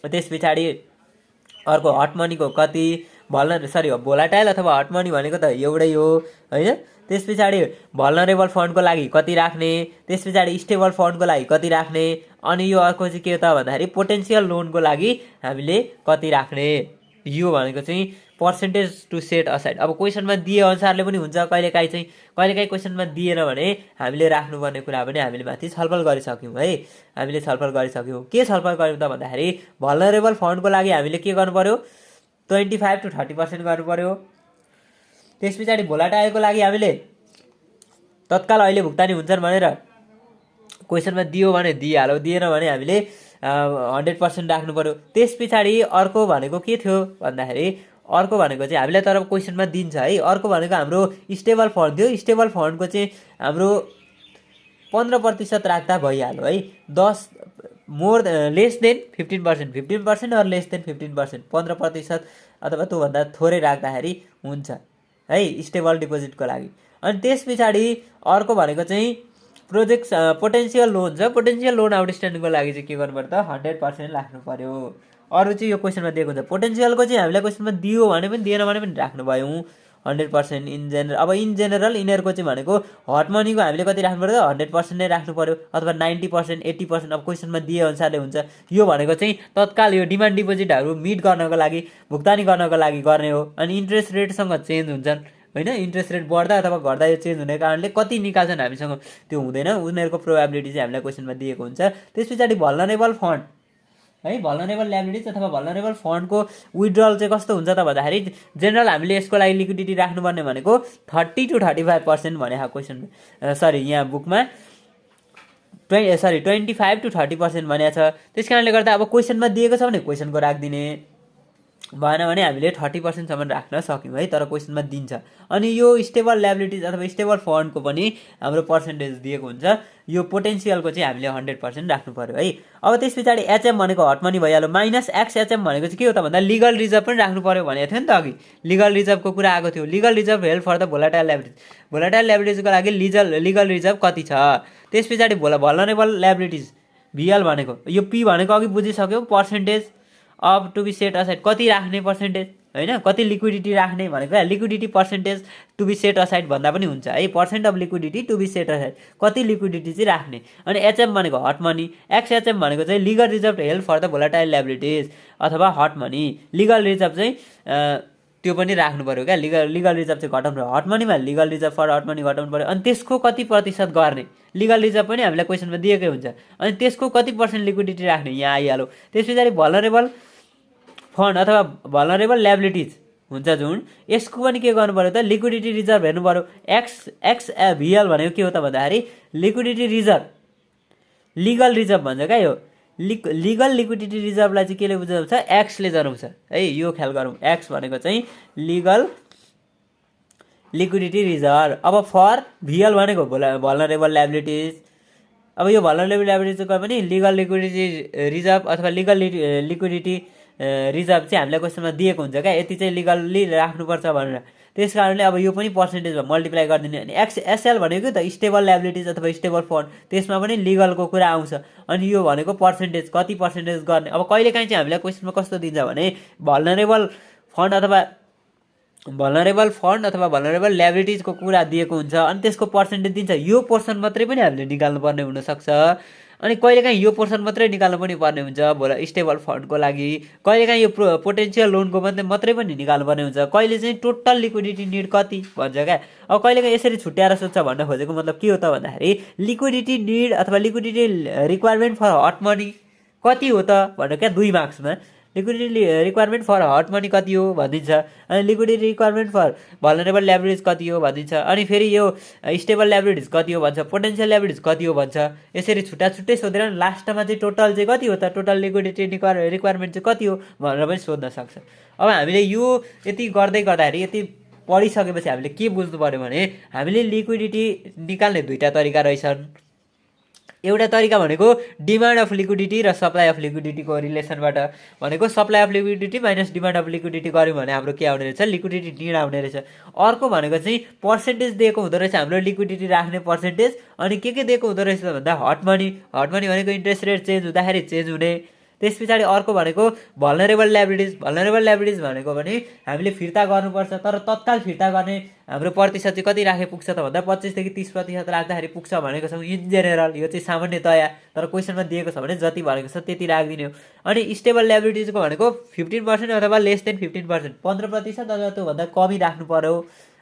Speaker 1: त्यस पछाडि अर्को हट मनीको कति भोलाटाइल अथवा हट मनी भनेको त एउटै हो होइन। त्यस पछाडि भल्नरेबल फन्डको लागि कति राख्ने त्यस पछाडि स्टेबल फन्डको लागि कति राख्ने अनि यो अर्को चाहिँ के हो त भन्दाखेरि पोटेन्सियल लोनको लागि हामीले कति राख्ने। यो भनेको चाहिँ पर्सेन्टेज टु सेट असाइड। अब क्वेसनमा दिए अनुसारले पनि हुन्छ कहिलेकाहीँ क्वेसनमा दिएन भने हामीले राख्नुपर्ने कुरा पनि हामीले माथि छलफल गरिसक्यौँ है। हामीले छलफल गरिसक्यौँ के छलफल गऱ्यौँ त भन्दाखेरि भल्नरेबल फन्डको लागि हामीले के गर्नु पर्यो 25 to 30% गर्नु पर्यो। त्यस पछाडि भोलाटाइलको लागि हामीले तत्काल अहिले भुक्तानी हुन्छन् भनेर क्वेसनमा दियो भने दिइहाल्यो दिएन भने हामीले 100% राख्नु पर्यो। त्यस पछाडि अर्को भनेको के थियो भन्दाखेरि अर्को भनेको चाहिँ हामीलाई तर क्वेसनमा दिन्छ है। अर्को भनेको हाम्रो स्टेबल फन्ड थियो। स्टेबल फन्डको चाहिँ हाम्रो 15% राख्दा भइहाल्यो है। 10 more less than 15% or less than 15% 15% अथवा त्योभन्दा थोरै राख्दाखेरि हुन्छ है स्टेबल डिपोजिटको लागि। अनि त्यस पछाडि अर्को भनेको चाहिँ प्रोजेक्ट पोटेन्सियल लोन छ। पोटेन्सियल लोन आउटस्ट्यान्डिङको लागि चाहिँ के गर्नु पर्यो त 100% राख्नु पर्यो। अरू चाहिँ यो क्वेसनमा दिएको हुन्छ। पोटेन्सियलको चाहिँ हामीलाई क्वेसनमा दियो भने पनि दिएन भने पनि राख्नु भयौँ 100% इन जेनरल। अब इन जेनरल यिनीहरूको चाहिँ भनेको हट मनीको हामीले कति राख्नु पर्यो 100% नै राख्नु पर्यो अथवा 90% 80%। अब क्वेसनमा दिए अनुसारले हुन्छ। यो भनेको चाहिँ तत्काल यो डिमान्ड डिपोजिटहरू मिट गर्नको लागि भुक्तानी गर्नको लागि गर्ने हो। अनि इन्ट्रेस्ट रेटसँग चेन्ज हुन्छन् होइन। इन्ट्रेस्ट रेट बढ्दा अथवा घट्दा यो चेन्ज हुने कारणले कति निकाल्छन् हामीसँग त्यो हुँदैन। उनीहरूको प्रोबेबिलिटी चाहिँ हामीलाई क्वेसनमा दिएको हुन्छ। त्यस पछाडि भल्नरेबल फन्ड है भल्नरेबल ल्याबिलिटिज अथवा भल्नरेबल फन्डको विथड्रल चाहिँ कस्तो हुन्छ त भन्दाखेरि जेनरल हामीले यसको लागि लिक्विडिटी राख्नुपर्ने भनेको 30 to 35% भनेको क्वेसन यहाँ बुकमा 25 to 30% भनेको छ। त्यस कारणले गर्दा अब क्वेसनमा दिएको छ भने क्वेसनको राखिदिने भएन भने हामीले 30%सम्म राख्न सक्यौँ है। तर क्वेसनमा दिन्छ। अनि यो स्टेबल ल्याबिलिटिज अथवा स्टेबल फन्डको पनि हाम्रो पर्सेन्टेज दिएको हुन्छ। यो पोटेन्सियलको चाहिँ हामीले 100% राख्नु पर्यो है। अब त्यस पछाडि एचएम भनेको हट मनी भइहाल्यो माइनस एक्सएचएम भनेको चाहिँ के हो त भन्दा लिगल रिजर्भ पनि राख्नु पर्यो भनेको थियो नि त अघि। लिगल रिजर्भको कुरा आएको थियो। Legal reserve help for the volatile liabilities. Volatile ल्याबिलिटिजको लागि लिगल रिजर्भ कति छ। त्यस पछाडि भल्नरेबल ल्याबिलिटिज भिएल भनेको यो पी भनेको अघि बुझिसक्यौँ percentage of to be set aside कति राख्ने पर्सेन्टेज होइन कति लिक्विडिटी राख्ने भनेको liquidity percentage to be set aside भन्दा पनि हुन्छ है। Percent of liquidity to be set aside कति लिक्विडिटी चाहिँ राख्ने। अनि एचएम भनेको हट मनी एक्सएचएम भनेको चाहिँ legal reserve help for the volatile liabilities अथवा हट मनी। लिगल रिजर्भ चाहिँ त्यो पनि राख्नु पर्यो क्या। लिगल रिजर्भ चाहिँ घटाउनु पर्यो। हट मनीमा legal reserve for hot money घटाउनु पर्यो। अनि त्यसको कति प्रतिशत गर्ने लिगल रिजर्भ पनि हामीलाई क्वेसनमा दिएकै हुन्छ। अनि त्यसको कति पर्सेन्ट लिक्विडिटी राख्ने यहाँ आइहाल्यो। त्यस पछाडि भल्नरेबल फन्ड अथवा भल्नरेबल ल्याबिलिटिज हुन्छ जुन यसको पनि के गर्नु पर्यो त लिक्विडिटी रिजर्भ हेर्नु पर्यो। एक्सभिएल भनेको के हो त भन्दाखेरि लिक्विडिटी रिजर्भ लिगल रिजर्भ भन्छ क्या। यो लिगल लिक्विडिटी रिजर्भलाई चाहिँ केले बुझाउँछ एक्सले जनाउँछ है। यो ख्याल गरौँ। एक्स भनेको चाहिँ लिगल लिक्विडिटी रिजर्भ। अब फर भिएल भनेको भल्नरेबल ल्याबिलिटिज। अब यो भल्नरेबल ल्याबिलिटिजको पनि लिगल लिक्विडिटी रिजर्भ अथवा लिगल लिक्विडिटी रिजर्भ चाहिँ हामीलाई क्वेसनमा दिएको हुन्छ क्या। यति चाहिँ लिगल्ली राख्नुपर्छ भनेर। त्यस कारणले अब यो पनि पर्सेन्टेजमा मल्टिप्लाई गरिदिने। अनि एसएल भनेको त स्टेबल ल्याबिलिटिज अथवा स्टेबल फन्ड त्यसमा पनि लिगलको कुरा आउँछ। अनि यो भनेको पर्सेन्टेज कति पर्सेन्टेज गर्ने। अब कहिलेकाहीँ चाहिँ हामीलाई क्वेसनमा कस्तो दिन्छ भने भल्नरेबल फन्ड अथवा भल्नरेबल ल्याबिलिटिजको कुरा दिएको हुन्छ। अनि त्यसको पर्सेन्टेज दिन्छ। यो पोर्सन मात्रै पनि हामीले निकाल्नुपर्ने हुनसक्छ। अनि कहिलेकाहीँ यो पोर्सन मात्रै निकाल्नु पनि पर्ने हुन्छ स्टेबल फन्डको लागि। कहिलेकाहीँ यो पोटेन्सियल लोनको मात्रै पनि निकाल्नुपर्ने हुन्छ। कहिले चाहिँ टोटल लिक्विडिटी निड कति भन्छ क्या। अब कहिलेकाहीँ यसरी छुट्याएर सोध्छ भन्न खोजेको मतलब के हो त भन्दाखेरि लिक्विडिटी निड अथवा liquidity requirement for hot money कति हो त भनेर क्या 2 मार्क्समा liquidity requirement for hot money कति हो भनिदिन्छ, अनि liquidity requirement for vulnerable liabilities कति हो भनिदिन्छ, अनि फेरि यो स्टेबल ल्याबिलिटिज कति हो भन्छ, पोटेन्सियल ल्याबिलिटिज कति हो भन्छ। यसरी छुट्टा छुट्टै सोधेर लास्टमा चाहिँ टोटल चाहिँ कति हो त, टोटल लिक्विडिटी रिक्वायरमेन्ट चाहिँ कति हो भनेर पनि सोध्न सक्छ। अब हामीले यो यति गर्दै गर्दाखेरि यति पढिसकेपछि हामीले के बुझ्नु पर्यो भने हामीले लिक्विडिटी निकाल्ने दुईवटा तरिका रहेछन्। एउटा तरिका भनेको डिमान्ड अफ लिक्विडिटी र सप्लाई अफ लिक्विडिटीको रिलेसनबाट भनेको supply of liquidity minus demand of liquidity गऱ्यौँ भने हाम्रो के आउने रहेछ, लिक्विडिटी निड आउने रहेछ। अर्को भनेको चाहिँ पर्सेन्टेज दिएको हुँदो रहेछ हाम्रो लिक्विडिटी राख्ने पर्सेन्टेज, अनि के दिएको हुँदो रहेछ भन्दा हट मनी भनेको इन्ट्रेस्ट रेट चेन्ज हुँदाखेरि चेन्ज हुने। त्यस पछाडि अर्को भनेको भल्नरेबल ल्याबिलिटिज भनेको पनि हामीले फिर्ता गर्नुपर्छ, तर तत्काल फिर्ता गर्ने हाम्रो प्रतिशत चाहिँ कति राखे पुग्छ त भन्दा 25 देखि 30% राख्दाखेरि पुग्छ भनेको छौँ इन जेनरल। यो चाहिँ सामान्यतया, तर क्वेसनमा दिएको छ भने जति भनेको छ त्यति राखिदिने हो। अनि स्टेबल ल्याबिलिटिजको भनेको 15% अथवा लेस देन 15%, 15% अथवा त्योभन्दा कमी राख्नु पर्यो।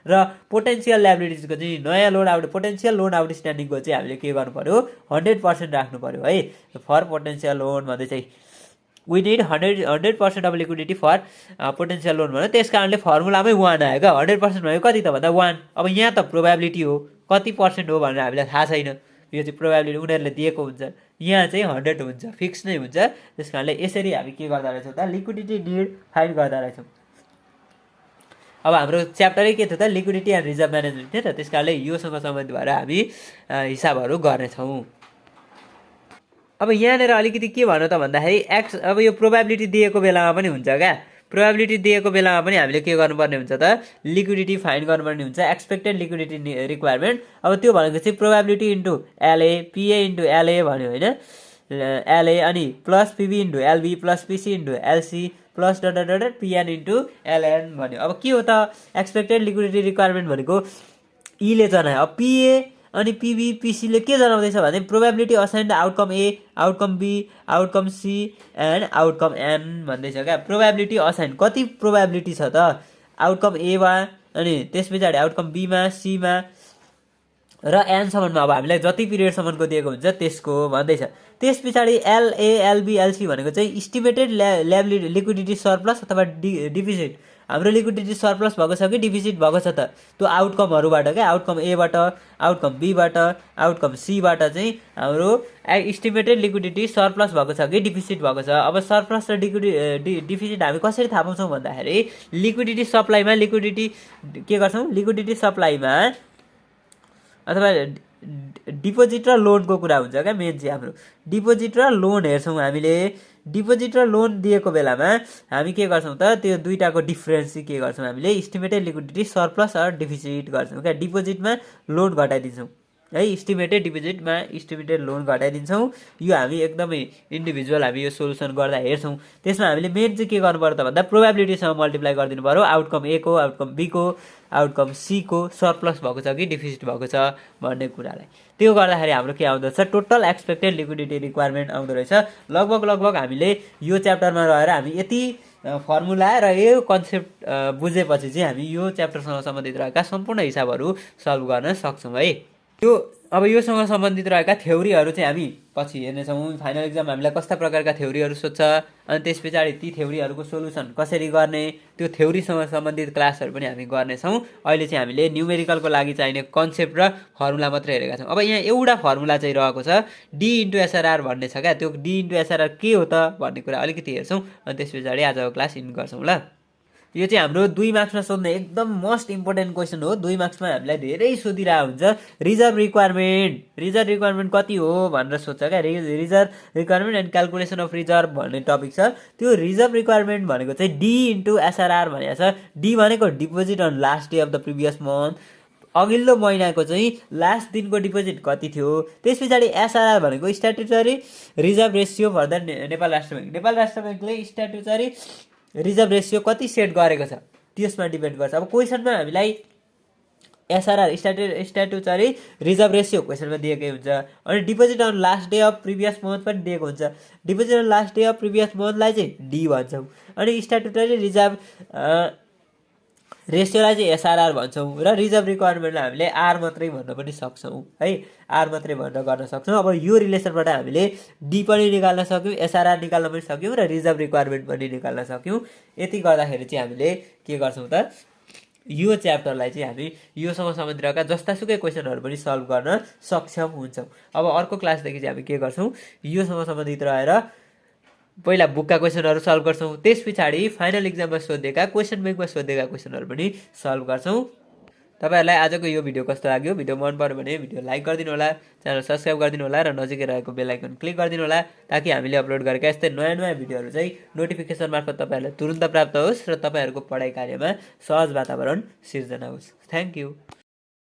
Speaker 1: र पोटेन्सियल ल्याबिलिटिजको चाहिँ नयाँ लोन पोटेन्सियल लोन आउटस्ट्यान्डिङको चाहिँ हामीले के गर्नु पर्यो, 100% राख्नु पर्यो है। फर पोटेन्सियल लोन भन्दै चाहिँ we need 100% of liquidity for potential loan भन्यो। त्यस कारणले फर्मुलामै 1 आयो क्या। 100% भनेको कति त भन्दा 1। अब यहाँ त प्रोबेबिलिटी हो, कति पर्सेन्ट हो भनेर हामीलाई थाहा छैन, यो चाहिँ प्रोबेबिलिटी उनीहरूले दिएको हुन्छ। यहाँ चाहिँ 100 हुन्छ, फिक्स नै हुन्छ। त्यस कारणले यसरी हामी के गर्दा रहेछौँ त, लिक्विडिटी निड फाइन्ड गर्दा रहेछौँ। अब हाम्रो च्याप्टरै के थियो त, लिक्विडिटी एन्ड रिजर्भ म्यानेजमेन्ट थियो त। त्यस कारणले योसँग सम्बन्धित भएर हामी हिसाबहरू गर्नेछौँ। अब यहाँनिर अलिकति के भन्नु त भन्दाखेरि अब यो प्रोबेबिलिटी दिएको बेलामा पनि हुन्छ क्या। प्रोबेबिलिटी दिएको बेलामा पनि हामीले के गर्नुपर्ने हुन्छ त, लिक्विडिटी फाइन्ड गर्नुपर्ने हुन्छ, एक्सपेक्टेड लिक्विडिटी रिक्वायरमेन्ट। अब त्यो भनेको चाहिँ probability into LA, PA into LA भन्यो होइन, एलए अनि plus PB into LB plus PC into LC plus dot PN into LN भन्यो। अब के हो त, एक्सपेक्टेड लिक्विडिटी रिक्वायरमेन्ट भनेको ईले जनायो। अब पिए अनि पिबी पिसीले के जनाउँदैछ भने probability assigned outcome A, outcome B, outcome C and outcome N भन्दैछ क्या। प्रोबेबिलिटी असाइन्ड कति प्रोबेबिलिटी छ त आउटकम एमा, अनि त्यस पछाडि आउटकम बीमा, सीमा र एनसम्ममा अब हामीलाई जति पिरियडसम्मको दिएको हुन्छ त्यसको भन्दैछ। त्यस पछाडि एलए, एलबी, एलसी भनेको चाहिँ इस्टिमेटेड लिक्विडिटी सरप्लस अथवा डिफिसिट। हाम्रो लिक्विडिटी सरप्लस भएको छ कि डिफिसिट भएको छ त, त्यो आउटकमहरूबाट क्या, आउटकम एबाट, आउटकम बीबाट, आउटकम सीबाट चाहिँ हाम्रो इस्टिमेटेड लिक्विडिटी सरप्लस भएको छ कि डिफिसिट भएको छ। अब सरप्लस र डिफिसिट हामी कसरी थाहा पाउँछौँ भन्दाखेरि लिक्विडिटी सप्लाईमा लिक्विडिटी के गर्छौँ, लिक्विडिटी सप्लाईमा अथवा डिपोजिट र लोनको कुरा हुन्छ क्या। मेन चाहिँ हाम्रो डिपोजिट र लोन हेर्छौँ हामीले। डिपोजिट र लोन दिएको बेलामा हामी के गर्छौँ त, त्यो दुईटाको डिफ्रेन्स चाहिँ के गर्छौँ हामीले, इस्टिमेटेड लिक्विडिटी सरप्लस र डिफिसिट गर्छौँ क्या। डिपोजिटमा लोन घटाइदिन्छौँ है, इस्टिमेटेड डिपोजिटमा इस्टिमेटेड लोन घटाइदिन्छौँ। यो हामी एकदमै इन्डिभिजुअल हामी यो सोल्युसन गर्दा हेर्छौँ। त्यसमा हामीले मेन चाहिँ के गर्नु पर्यो त भन्दा प्रोबेबिलिटीसँग मल्टिप्लाई गरिदिनु पऱ्यो, आउटकम ए को, आउटकम बी को, आउटकम सी को सरप्लस भएको छ कि डिफिसिट भएको छ भन्ने कुरालाई। त्यो गर्दाखेरि हाम्रो के आउँदो रहेछ, टोटल एक्सपेक्टेड लिक्विडिटी रिक्वायरमेन्ट आउँदो रहेछ। लगभग हामीले यो च्याप्टरमा रहेर हामी यति फर्मुला र यो कन्सेप्ट बुझेपछि चाहिँ हामी यो च्याप्टरसँग सम्बन्धित रहेका सम्पूर्ण हिसाबहरू सल्भ गर्न सक्छौँ है। अब योसँग सम्बन्धित रहेका थ्योरीहरू चाहिँ हामी पछि हेर्नेछौँ। फाइनल एक्जाम हामीलाई कस्ता प्रकारका थ्योरीहरू सोध्छ, अनि त्यस पछाडि ती थ्योरीहरूको सोल्युसन कसरी गर्ने, त्यो थ्योरीसँग सम्बन्धित क्लासहरू पनि हामी गर्नेछौँ। अहिले चाहिँ हामीले न्युमेरिकलको लागि चाहिने कन्सेप्ट र फर्मुला मात्रै हेरेका छौँ। अब यहाँ एउटा फर्मुला चाहिँ रहेको छ, डी इन्टु एसआरआर भन्ने छ क्या। त्यो डी इन्टु एसआरआर के हो त भन्ने कुरा अलिकति हेर्छौँ, अनि त्यस पछाडि आजको क्लास इन गर्छौँ ल। यो चाहिँ हाम्रो 2 मार्क्समा सोध्ने एकदम मोस्ट इम्पोर्टेन्ट क्वेसन हो। 2 मार्क्समा हामीलाई धेरै सोधिरहेको हुन्छ। रिजर्भ रिक्वायरमेन्ट कति हो भनेर सोध्छ क्या। Reserve requirement and calculation of reserve भन्ने टपिक छ। त्यो रिजर्भ रिक्वायरमेन्ट भनेको चाहिँ डी इन्टु एसआरआर भनेको छ। डी भनेको deposit on last day of the previous month, अघिल्लो महिनाको चाहिँ लास्ट दिनको डिपोजिट कति थियो। त्यस पछाडि एसआरआर भनेको statutory reserve ratio for the Nepal Rastra Bank. Nepal Rastra ब्याङ्कले स्ट्याट्युटरी रिजर्भ रेसियो कति सेट गरेको छ त्यसमा डिपेन्ड गर्छ। अब क्वेसनमा हामीलाई एसआरआर स्ट्याट्युटरी रिजर्भ रेसियो क्वेसनमा दिएकै हुन्छ, अनि deposit on last day of previous month पनि दिएको हुन्छ। Deposit on last day of previous मन्थलाई चाहिँ डी भन्छौँ, अनि स्ट्याट्युटरी रिजर्भ रेसियोलाई चाहिँ एसआरआर भन्छौँ र रिजर्भ रिक्वायरमेन्टलाई हामीले आर मात्रै भन्न पनि सक्छौँ है, आर मात्रै भन्न गर्न सक्छौँ। अब यो रिलेसनबाट हामीले डी पनि निकाल्न सक्यौँ, एसआरआर निकाल्न पनि सक्यौँ र रिजर्भ रिक्वायरमेन्ट पनि निकाल्न सक्यौँ। यति गर्दाखेरि चाहिँ हामीले के गर्छौँ त, यो च्याप्टरलाई चाहिँ हामी योसँग सम्बन्धित रहेका जस्तासुकै क्वेसनहरू पनि सल्भ गर्न सक्षम हुन्छौँ। अब अर्को क्लासदेखि चाहिँ हामी के गर्छौँ, योसँग सम्बन्धित रहेर पहिला बुकका क्वेसनहरू सल्भ गर्छौँ, त्यस पछाडि फाइनल इक्जाममा सोधिएका क्वेसन ब्याङ्कमा सोधिएका क्वेसनहरू पनि सल्भ गर्छौँ। तपाईँहरूलाई आजको यो भिडियो कस्तो लाग्यो? भिडियो मन पर्यो भने भिडियो लाइक गरिदिनु होला, च्यानल सब्सक्राइब गरिदिनु होला र नजिकै रहेको बेल आइकन क्लिक गरिदिनु होला, ताकि हामीले अपलोड गरेका यस्तै नयाँ नयाँ भिडियोहरू चाहिँ नोटिफिकेसन मार्फत तपाईँहरूलाई तुरुन्त प्राप्त होस् र तपाईँहरूको पढाइ कार्यमा सहज वातावरण सिर्जना होस्। Thank you.